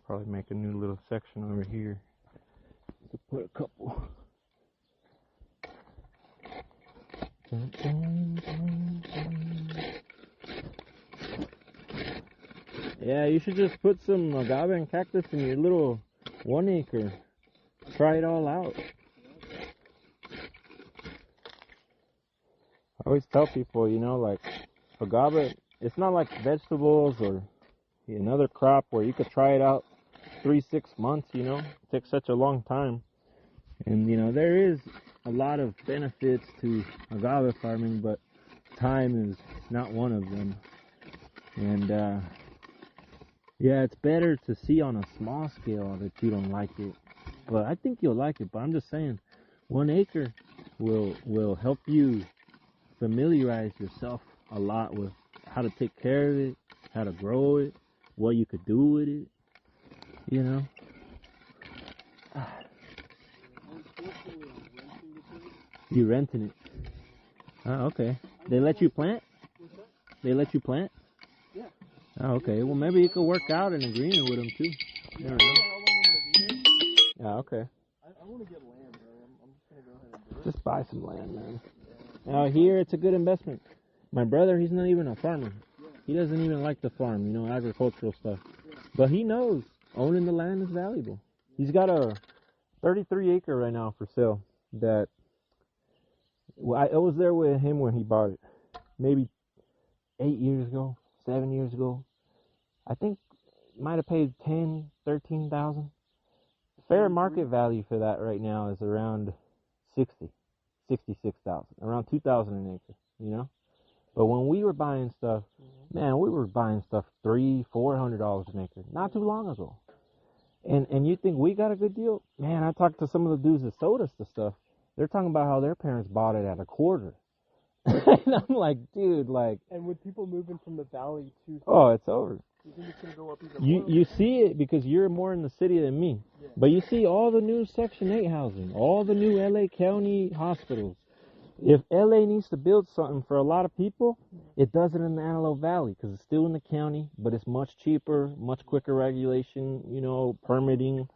Probably make a new little section over here to put a couple. Dun, dun, dun, dun. Yeah, you should just put some agave and cactus in your little 1 acre. Try it all out. I always tell people, like agave, it's not like vegetables or another crop where you could try it out 3-6 months, it takes such a long time. And, there is a lot of benefits to agave farming, but time is not one of them. And, yeah, it's better to see on a small scale that you don't like it. But I think you'll like it. But I'm just saying, 1 acre will help you familiarize yourself a lot with how to take care of it, how to grow it, what you could do with it, you know. You renting it? Oh, okay. They let you plant? They let you plant? Yeah. Oh, okay. Well, maybe you could work out an agreement with them too. Never know. Yeah, okay. I want to get land, bro. I'm just gonna go ahead and do it. Just buy some land, man. Out here, it's a good investment. My brother, he's not even a farmer. He doesn't even like to farm, you know, agricultural stuff. But he knows owning the land is valuable. He's got a 33 acre right now for sale that, well, I was there with him when he bought it. Maybe 8 years ago, 7 years ago. I think might have paid 10, 13,000. Fair market value for that right now is around 66,000, around 2,000 an acre, you know. But when we were buying stuff, man, we were buying stuff $300-400 an acre not too long ago. And you think we got a good deal? Man, I talked to some of the dudes that sold us the stuff. They're talking about how their parents bought it at a quarter. And I'm like, dude, like. And with people moving from the valley to. Oh, it's over. You think it's gonna go up even more? You see it because you're more in the city than me. Yeah. But you see all the new Section 8 housing, all the new LA County hospitals. If LA needs to build something for a lot of people, it does it in the Antelope Valley because it's still in the county, but it's much cheaper, much quicker regulation, you know, permitting,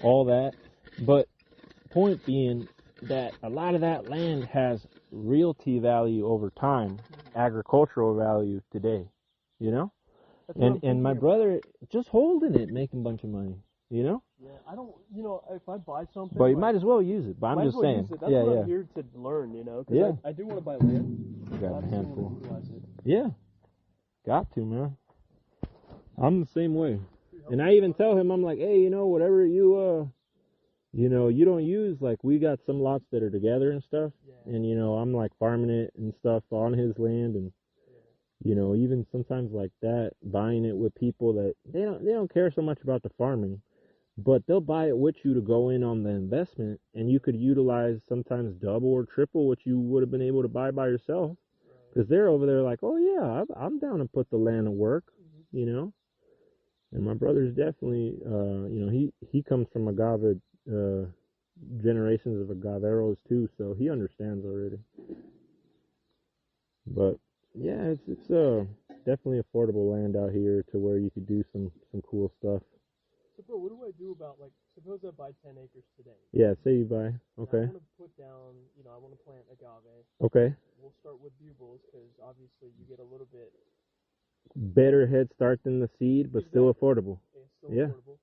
all that. But point being that a lot of that land has realty value over time, agricultural value today, you know? And my brother just holding it, making a bunch of money, you know? Yeah, I don't, you know, if I buy something. But you might as well use it. But I'm just saying. That's what I'm here to learn, you know? Because I do want to buy land. You got a handful. Yeah. Got to, man. I'm the same way. And I even tell him, I'm like, hey, you know, whatever you know, you don't use, like, we got some lots that are together and stuff. Yeah. And, you know, I'm like farming it and stuff on his land and. You know, even sometimes like that, buying it with people that they don't care so much about the farming, but they'll buy it with you to go in on the investment, and you could utilize sometimes double or triple what you would have been able to buy by yourself, because they're over there like, oh yeah, I'm down to put the land to work, you know. And my brother's definitely, you know, he comes from agave, generations of agaveros too, so he understands already. But yeah, it's definitely affordable land out here to where you could do some cool stuff. So, bro, what do I do about, like, suppose I buy 10 acres today? Yeah, say you buy. Okay. I want to put down, you know, I want to plant agave. Okay. We'll start with bugles because obviously you get a little bit better head start than the seed, but still affordable. It's still affordable.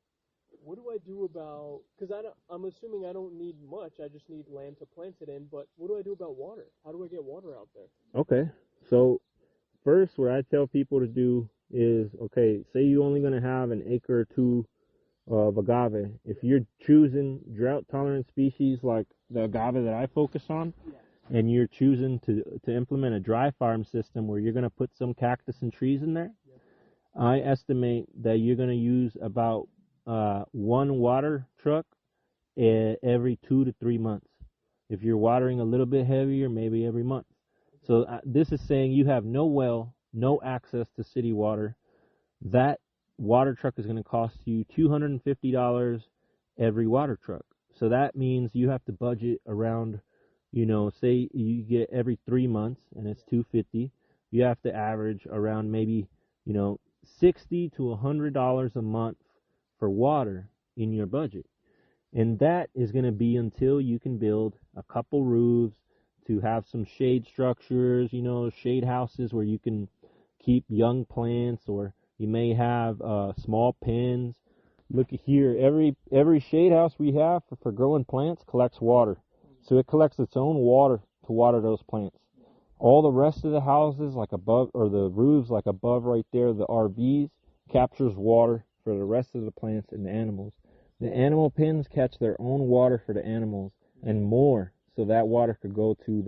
What do I do about, because I'm assuming I don't need much, I just need land to plant it in, but what do I do about water? How do I get water out there? Okay. So first, what I tell people to do is, okay, say you're only going to have an acre or two of agave. If you're choosing drought-tolerant species like the agave that I focus on, and you're choosing to implement a dry farm system where you're going to put some cactus and trees in there, I estimate that you're going to use about one water truck every 2 to 3 months. If you're watering a little bit heavier, maybe every month. So this is saying you have no well, no access to city water. That water truck is going to cost you $250 every water truck. So that means you have to budget around, you know, say you get every 3 months and it's $250. You have to average around maybe, you know, $60 to $100 a month for water in your budget. And that is going to be until you can build a couple roofs, to have some shade structures, you know, shade houses where you can keep young plants, or you may have small pens. Look at here, every shade house we have for growing plants collects water. So it collects its own water to water those plants. All the rest of the houses, like above, or the roofs like above right there, the RVs, captures water for the rest of the plants and the animals. The animal pens catch their own water for the animals and more, so that water could go to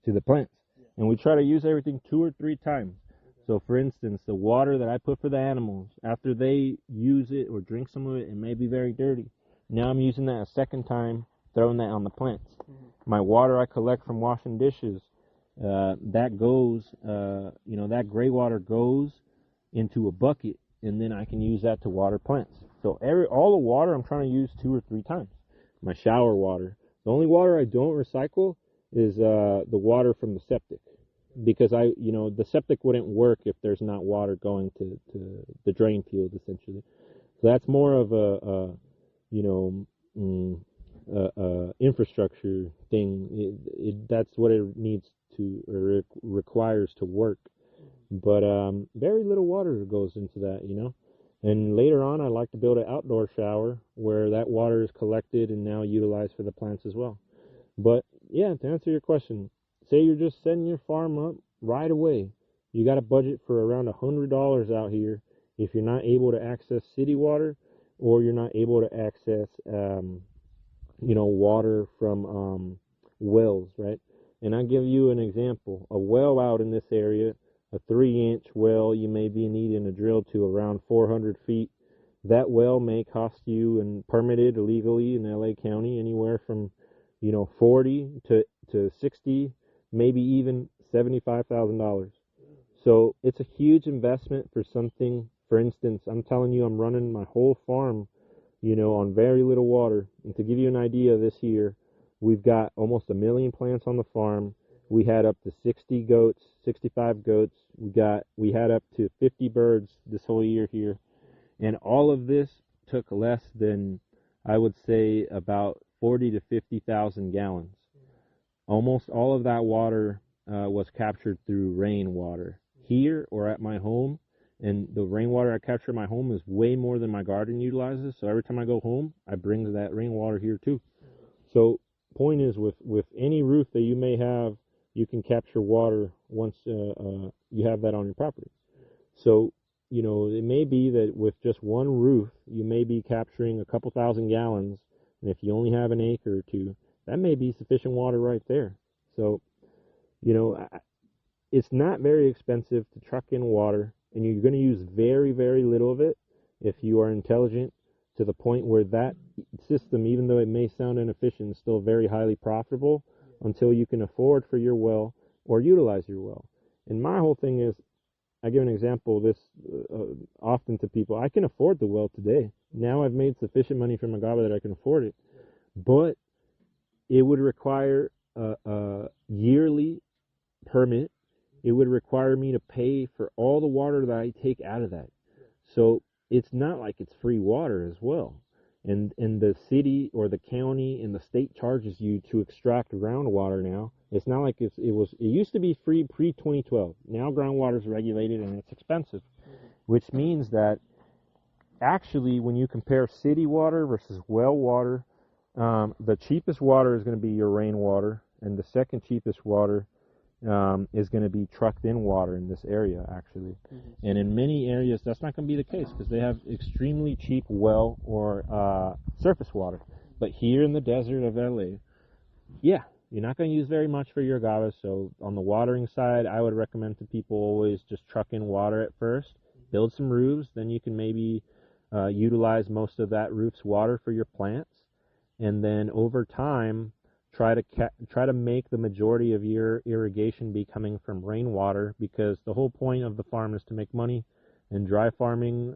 the plants. And we try to use everything 2 or 3 times. So for instance, the water that I put for the animals, after they use it or drink some of it, it may be very dirty. Now I'm using that a second time, throwing that on the plants. My water I collect from washing dishes, that goes, that gray water goes into a bucket, and then I can use that to water plants. So all the water I'm trying to use 2 or 3 times. My shower water. The only water I don't recycle is the water from the septic, because the septic wouldn't work if there's not water going to the drain field, essentially. So that's more of a infrastructure thing. That's what it needs to, or it requires to work. But very little water goes into that, And later on, I like to build an outdoor shower where that water is collected and now utilized for the plants as well. But yeah, to answer your question, say you're just setting your farm up right away. You got a budget for around $100 out here if you're not able to access city water, or you're not able to access, water from wells, right? And I'll give you an example. A well out in this area, a 3-inch well, you may be needing a drill to around 400 feet. That well may cost you, and permitted illegally in LA County, anywhere from 40 to 60, maybe even $75,000. So it's a huge investment for something. For instance, I'm telling you, I'm running my whole farm, on very little water. And to give you an idea, this year we've got almost 1 million plants on the farm. We had up to 60 goats, 65 goats. We had up to 50 birds this whole year here. And all of this took less than, I would say, about 40 to 50,000 gallons. Almost all of that water was captured through rainwater here or at my home. And the rainwater I capture at my home is way more than my garden utilizes. So every time I go home, I bring that rainwater here too. So point is, with any roof that you may have, you can capture water once you have that on your property. So, it may be that with just one roof, you may be capturing a couple thousand gallons. And if you only have an acre or two, that may be sufficient water right there. So, it's not very expensive to truck in water, and you're going to use very, very little of it if you are intelligent, to the point where that system, even though it may sound inefficient, is still very highly profitable until you can afford for your well or utilize your well. And my whole thing is, I give an example of this often to people. I can afford the well today. Now I've made sufficient money from agave that I can afford it. But it would require a yearly permit. It would require me to pay for all the water that I take out of that. So it's not like it's free water as well. And the city or the county and the state charges you to extract groundwater now. It's not like it used to be free pre-2012. Now groundwater is regulated and it's expensive, which means that actually when you compare city water versus well water, the cheapest water is going to be your rainwater, and the second cheapest water is going to be trucked in water in this area, actually. Mm-hmm. And in many areas, that's not going to be the case because they have extremely cheap well or surface water. But here in the desert of LA, yeah, you're not going to use very much for your agave. So on the watering side, I would recommend to people always just truck in water at first, build some roofs, then you can maybe utilize most of that roof's water for your plants. And then over time, try to make the majority of your irrigation be coming from rainwater, because the whole point of the farm is to make money, and dry farming,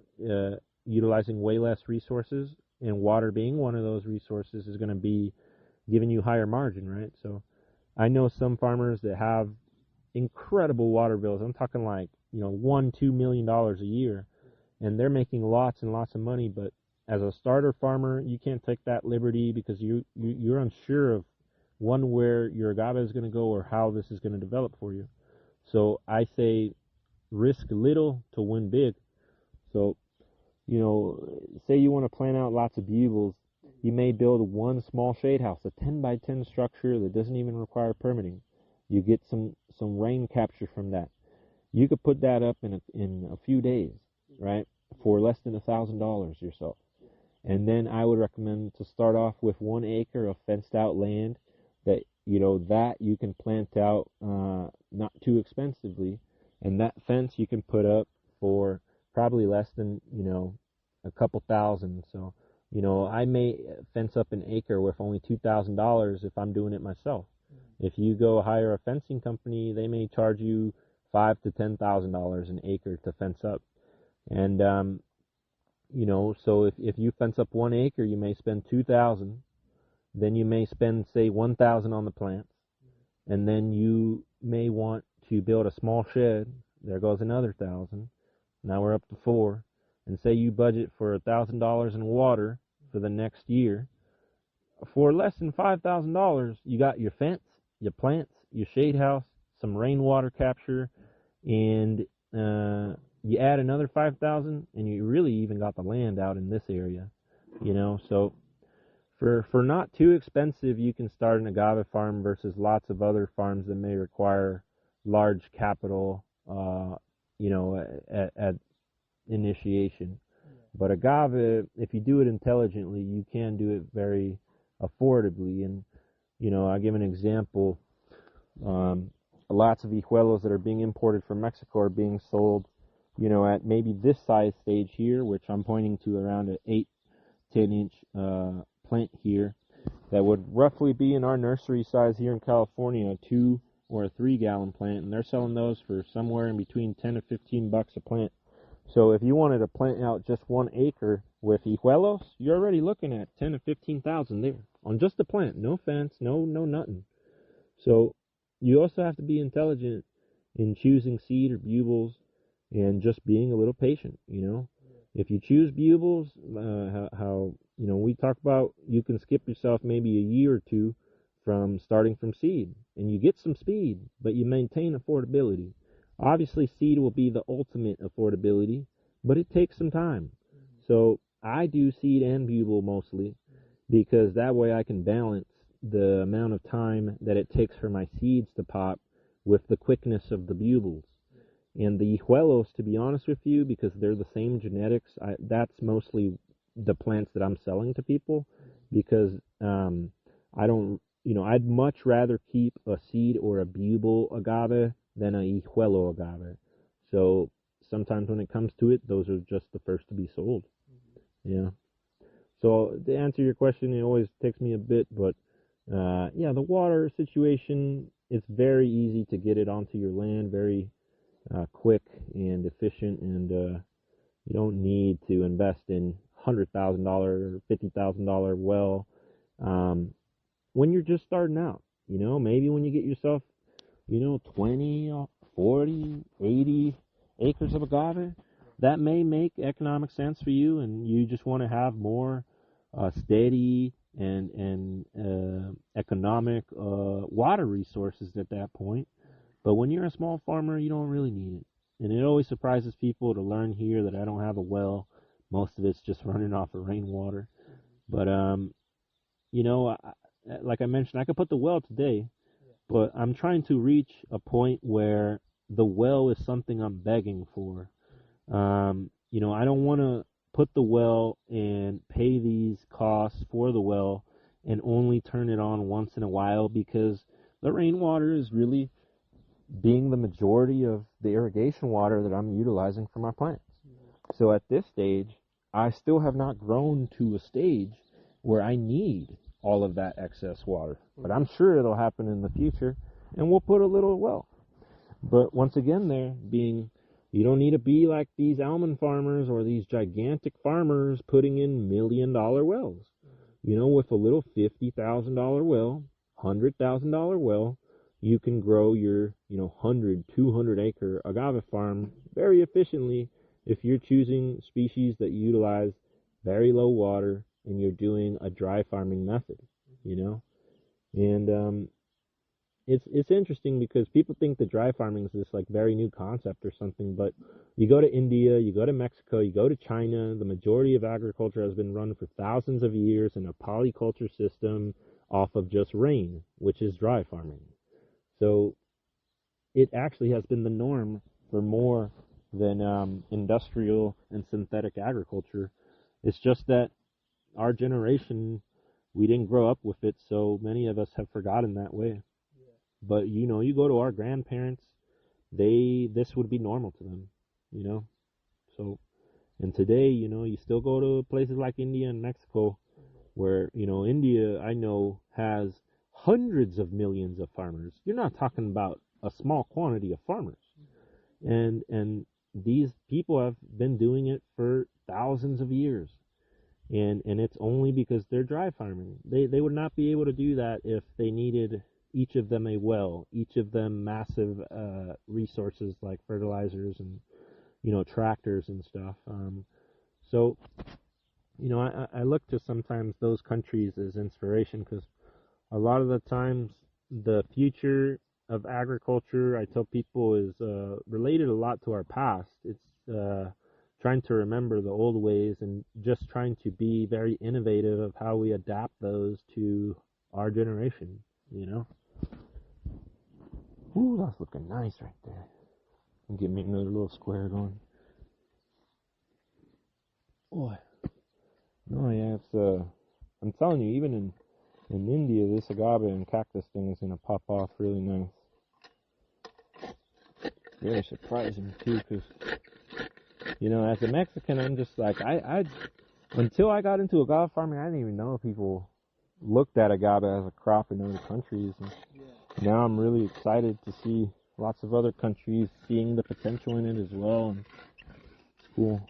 utilizing way less resources, and water being one of those resources, is going to be giving you higher margin, right? So I know some farmers that have incredible water bills. I'm talking like, $1-2 million a year, and they're making lots and lots of money. But as a starter farmer, you can't take that liberty because you're unsure of, one, where your agave is going to go or how this is going to develop for you. So I say risk little to win big. So, say you want to plant out lots of bugles, you may build one small shade house, a 10 by 10 structure that doesn't even require permitting. You get some rain capture from that. You could put that up in a few days, right, for less than $1,000 yourself. And then I would recommend to start off with 1 acre of fenced out land that you can plant out not too expensively, and that fence you can put up for probably less than a couple thousand. So I may fence up an acre with only $2,000 if I'm doing it myself. If you go hire a fencing company, they may charge you $5,000 to $10,000 an acre to fence up. And so if you fence up 1 acre, you may spend 2,000. Then you may spend, say, 1,000 on the plants, and then you may want to build a small shed. There goes another 1,000. Now we're up to 4. And say you budget for $1,000 in water for the next year. For less than $5,000, you got your fence, your plants, your shade house, some rainwater capture, and you add another 5,000, and you really even got the land out in this area. So for not too expensive, you can start an agave farm versus lots of other farms that may require large capital, at initiation. But agave, if you do it intelligently, you can do it very affordably. And I'll give an example. Lots of hijuelos that are being imported from Mexico are being sold, at maybe this size stage here, which I'm pointing to around an 8-10 inch plant here, that would roughly be in our nursery size here in California, a 2 or a 3 gallon plant, and they're selling those for somewhere in between $10 to $15 a plant. So if you wanted to plant out just 1 acre with hijuelos, you're already looking at 10 to 15,000 there on just the plant, no fence, no nothing. So you also have to be intelligent in choosing seed or bugles and just being a little patient. If you choose bugles, how we talk about, you can skip yourself maybe a year or two from starting from seed, and you get some speed, but you maintain affordability. Obviously, seed will be the ultimate affordability, but it takes some time. So I do seed and bugle mostly, because that way I can balance the amount of time that it takes for my seeds to pop with the quickness of the bugles. And the hijuelos, to be honest with you, because they're the same genetics, that's mostly the plants that I'm selling to people, because I'd much rather keep a seed or a bugle agave than a hijuelo agave. So sometimes when it comes to it, those are just the first to be sold. Yeah. So to answer your question, it always takes me a bit, but the water situation, it's very easy to get it onto your land, very quick and efficient, and you don't need to invest in $100,000 or $50,000 well when you're just starting out. Maybe when you get yourself 20, 40, 80 acres of agave, that may make economic sense for you, and you just want to have more steady and economic water resources at that point. But when you're a small farmer, you don't really need it. And it always surprises people to learn here that I don't have a well. Most of it's just running off of rainwater. But like I mentioned, I could put the well today, but I'm trying to reach a point where the well is something I'm begging for. I don't want to put the well and pay these costs for the well and only turn it on once in a while, because the rainwater is really being the majority of the irrigation water that I'm utilizing for my plants. So at this stage, I still have not grown to a stage where I need all of that excess water. But I'm sure it'll happen in the future, and we'll put a little well. But once again, you don't need to be like these almond farmers or these gigantic farmers putting in $1 million wells. With a little $50,000 well, $100,000 well, you can grow your 100, 200 acre agave farm very efficiently if you're choosing species that utilize very low water and you're doing a dry farming method. And it's interesting because people think that dry farming is this like very new concept or something, but you go to India, you go to Mexico, you go to China, the majority of agriculture has been run for thousands of years in a polyculture system off of just rain, which is dry farming. So it actually has been the norm for more than industrial and synthetic agriculture. It's just that our generation, we didn't grow up with it, so many of us have forgotten that way. But you go to our grandparents, this would be normal to them, So, and today, you still go to places like India and Mexico, where India, I know, has hundreds of millions of farmers. You're not talking about a small quantity of farmers. And these people have been doing it for thousands of years. And it's only because they're dry farming. They would not be able to do that if they needed each of them a well, each of them massive resources like fertilizers and, tractors and stuff. So, I look to sometimes those countries as inspiration because a lot of the times the future of agriculture, I tell people, is related a lot to our past. It's trying to remember the old ways and just trying to be very innovative of how we adapt those to our generation, Ooh, that's looking nice right there. Get me another little square going. Boy. No, yeah, it's I'm telling you, even in India, this agave and cactus thing is gonna pop off really nice. Very surprising too, because as a Mexican, I'm just like I until I got into agave farming, I didn't even know people looked at agave as a crop in other countries. And now I'm really excited to see lots of other countries seeing the potential in it as well. And it's cool.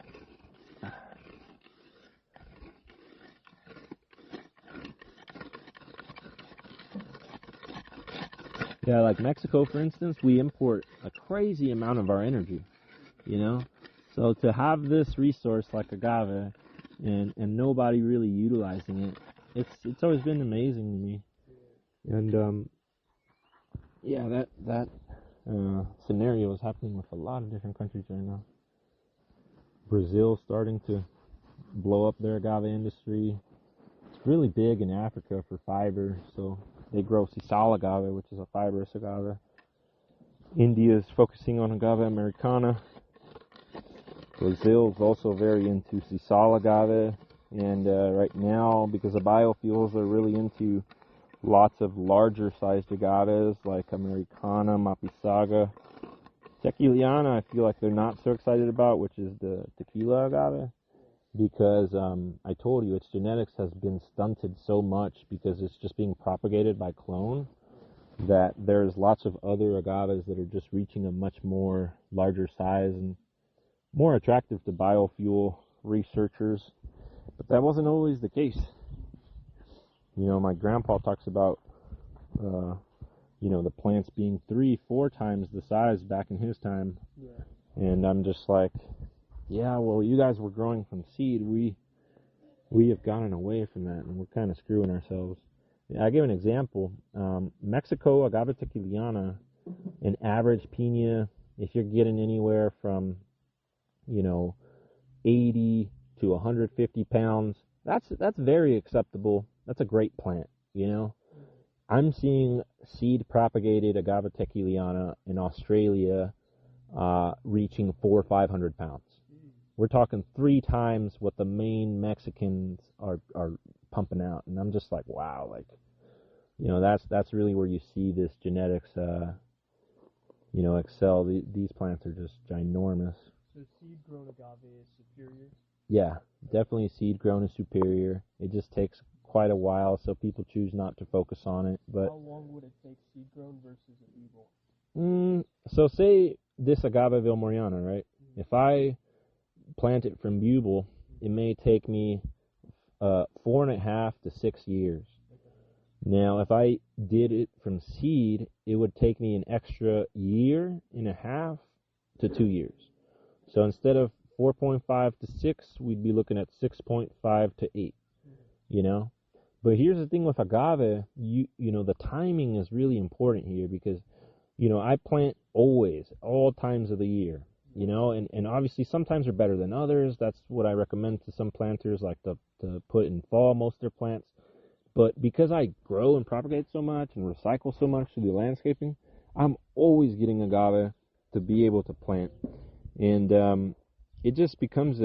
Yeah, like Mexico, for instance, we import a crazy amount of our energy, So to have this resource like agave and nobody really utilizing it, it's always been amazing to me. And yeah, that scenario is happening with a lot of different countries right now. Brazil starting to blow up their agave industry. It's really big in Africa for fiber, so they grow sisal agave, which is a fibrous agave. India is focusing on agave americana. Brazil is also very into sisal agave, and right now, because of biofuels, they're really into lots of larger sized agaves like americana, mapisaga. Tequiliana, I feel like they're not so excited about, which is the tequila agave, because I told you its genetics has been stunted so much because it's just being propagated by clone that there's lots of other agaves that are just reaching a much more larger size and more attractive to biofuel researchers. But that wasn't always the case. My grandpa talks about the plants being 3-4 times the size back in his time. Yeah. And I'm just like, yeah, well, you guys were growing from seed. We have gotten away from that, and we're kind of screwing ourselves. I give an example. Mexico, agave tequiliana, an average piña, if you're getting anywhere from, 80 to 150 pounds, that's very acceptable. That's a great plant, I'm seeing seed propagated agave tequiliana in Australia reaching 400 or 500 pounds. We're talking 3 times what the main Mexicans are pumping out, and I'm just like, wow, like, that's really where you see this genetics, excel. These plants are just ginormous. So seed-grown agave is superior? Yeah, definitely seed-grown is superior. It just takes quite a while, so people choose not to focus on it. But how long would it take seed-grown versus an eagle? So say this agave Vilmoriana, right? Mm-hmm. If I plant it from bubble, it may take me 4.5 to 6 years. Okay. Now, if I did it from seed, it would take me an extra 1.5 to 2 years. So instead of 4.5 to 6, we'd be looking at 6.5 to 8. Mm-hmm. But here's the thing with agave, the timing is really important here because, I plant always, all times of the year, and obviously sometimes are better than others. That's what I recommend to some planters, like to put in fall most of their plants. But because I grow and propagate so much and recycle so much through the landscaping, I'm always getting agave to be able to plant. And it just becomes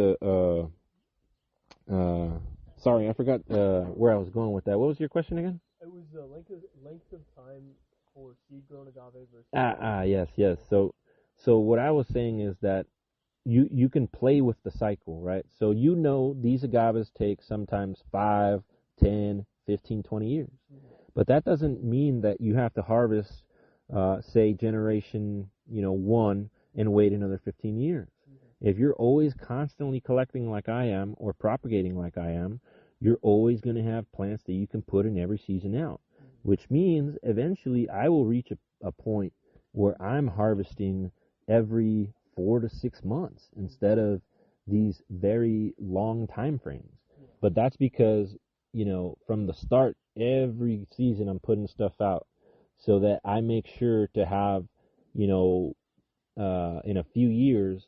sorry, I forgot where I was going with that. What was your question again? It was the length of time for seed-grown agave versus... Yes. So what I was saying is that you can play with the cycle, right? So these agaves take sometimes 5, 10, 15, 20 years. Mm-hmm. But that doesn't mean that you have to harvest, say, generation, 1 and wait another 15 years. If you're always constantly collecting like I am or propagating like I am, you're always going to have plants that you can put in every season out, which means eventually I will reach a point where I'm harvesting every 4 to 6 months instead of these very long time frames. But that's because, from the start, every season I'm putting stuff out so that I make sure to have, in a few years,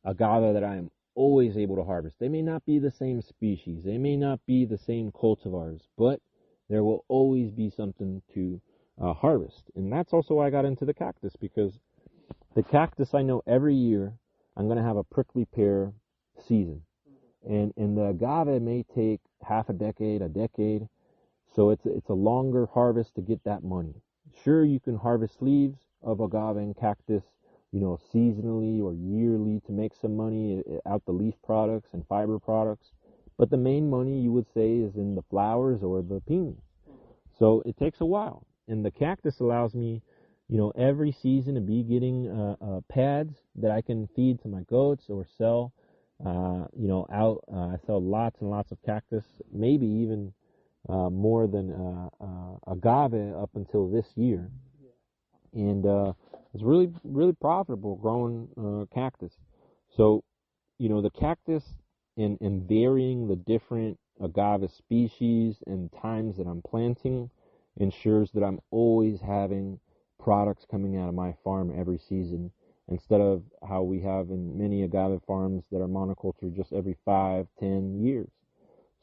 agave that I am always able to harvest. They may not be the same species, they may not be the same cultivars, but there will always be something to harvest. And that's also why I got into the cactus, because the cactus, I know every year I'm going to have a prickly pear season. And the agave may take half a decade, so it's a longer harvest to get that money. Sure, you can harvest leaves of agave and cactus, seasonally or yearly to make some money out the leaf products and fiber products. But the main money, you would say, is in the flowers or the pinions. So it takes a while. And the cactus allows me, every season to be getting pads that I can feed to my goats or sell, out. I sell lots and lots of cactus, maybe even more than agave up until this year. And it's really, really profitable growing cactus. So, the cactus and varying the different agave species and times that I'm planting ensures that I'm always having products coming out of my farm every season, instead of how we have in many agave farms that are monoculture just every 5-10 years.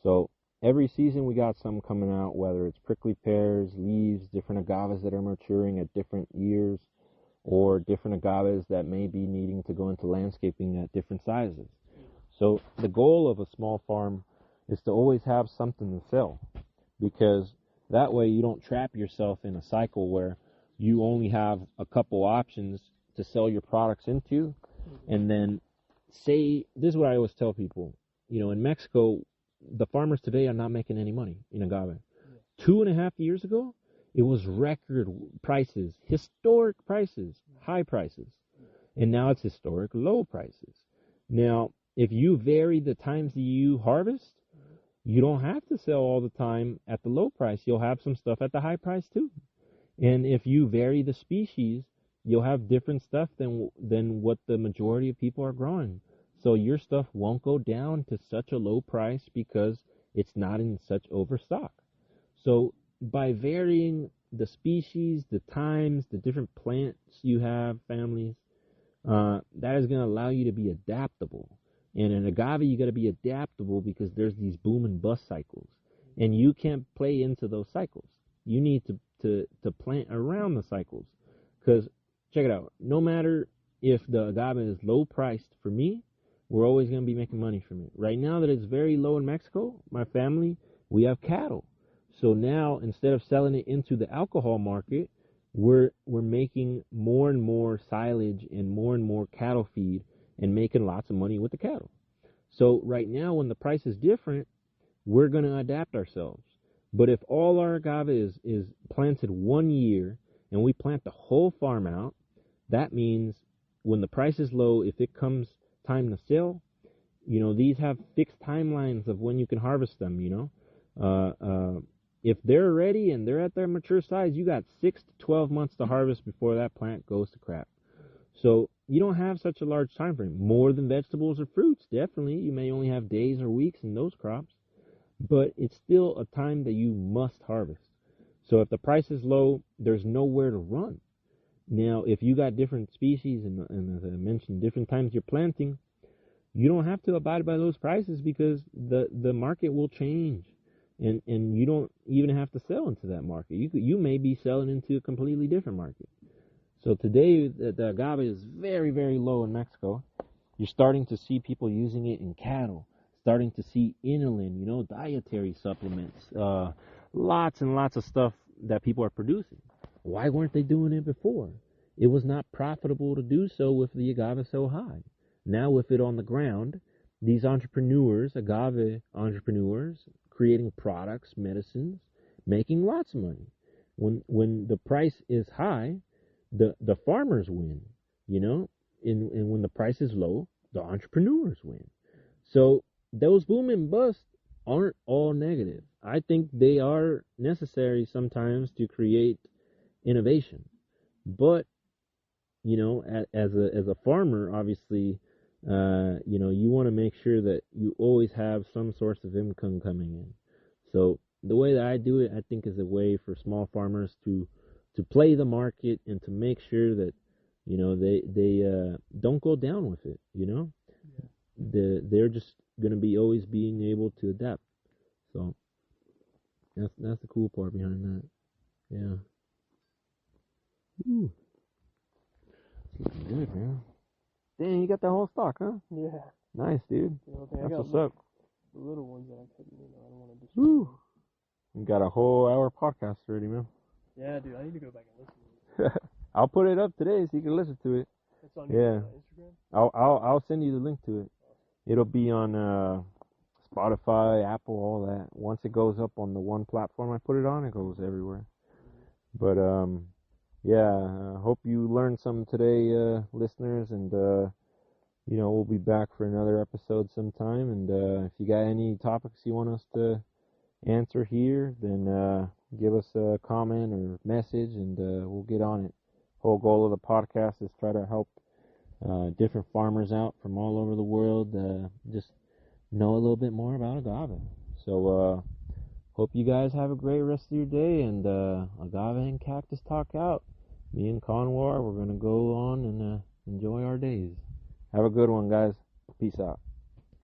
So every season we got some coming out, whether it's prickly pears, leaves, different agaves that are maturing at different years, or different agaves that may be needing to go into landscaping at different sizes. So the goal of a small farm is to always have something to sell, because that way you don't trap yourself in a cycle where you only have a couple options to sell your products into. And then, say, this is what I always tell people, in Mexico, the farmers today are not making any money in agave. 2.5 years ago, it was record prices, historic prices, high prices. And now it's historic low prices. Now, if you vary the times that you harvest, you don't have to sell all the time at the low price. You'll have some stuff at the high price too. And if you vary the species, you'll have different stuff than what the majority of people are growing. So your stuff won't go down to such a low price because it's not in such overstock. So by varying the species, the times, the different plants you have, families, that is going to allow you to be adaptable. And in agave, you got to be adaptable because there's these boom and bust cycles, and you can't play into those cycles. You need to plant around the cycles, because check it out. No matter if the agave is low priced for me, we're always going to be making money from it. Right now that it's very low in Mexico, my family, we have cattle. So now instead of selling it into the alcohol market, we're making more and more silage and more cattle feed and making lots of money with the cattle. So right now when the price is different, we're going to adapt ourselves. But if all our agave is planted 1 year and we plant the whole farm out, that means when the price is low, if it comes time to sell, these have fixed timelines of when you can harvest them, if they're ready and they're at their mature size, you got 6 to 12 months to harvest before that plant goes to crap. So you don't have such a large time frame. More than vegetables or fruits, definitely. You may only have days or weeks in those crops, but it's still a time that you must harvest. So if the price is low, there's nowhere to run. Now, if you got different species and as I mentioned, different times you're planting, you don't have to abide by those prices because the market will change. And you don't even have to sell into that market. You may be selling into a completely different market. So today, the agave is very, very low in Mexico. You're starting to see people using it in cattle, starting to see inulin, dietary supplements, lots and lots of stuff that people are producing. Why weren't they doing it before? It was not profitable to do so with the agave so high. Now with it on the ground, these entrepreneurs, agave entrepreneurs, creating products, medicines, making lots of money. When the price is high, the farmers win, you know, and when the price is low, the entrepreneurs win. So those boom and bust aren't all negative. I think they are necessary sometimes to create innovation. But you know, as a farmer, obviously, you know, you want to make sure that you always have some source of income coming in. So the way that I do it, I think, is a way for small farmers to play the market and to make sure that you know they don't go down with it. You know, they're just gonna be always being able to adapt. So that's the cool part behind that. Yeah. Ooh, it's looking good, man. Dang, you got that whole stock, huh? Yeah. Nice, dude. You know, okay, I That's got what's up. the little ones that I couldn't, you know, I don't want to destroy. Woo. We got a whole hour podcast already, man. Yeah, dude, I need to go back and listen to it. I'll put it up today so you can listen to it. It's on your Instagram? I'll send you the link to it. It'll be on Spotify, Apple, all that. Once it goes up on the one platform I put it on, it goes everywhere. But yeah, hope you learned some today, listeners, and you know, we'll be back for another episode sometime. And if you got any topics you want us to answer here, then give us a comment or message, and we'll get on it. Whole goal of the podcast is try to help different farmers out from all over the world just know a little bit more about agave. So hope you guys have a great rest of your day, and agave and cactus talk out. Me and Qanwar, we're gonna go on and enjoy our days. Have a good one, guys. Peace out.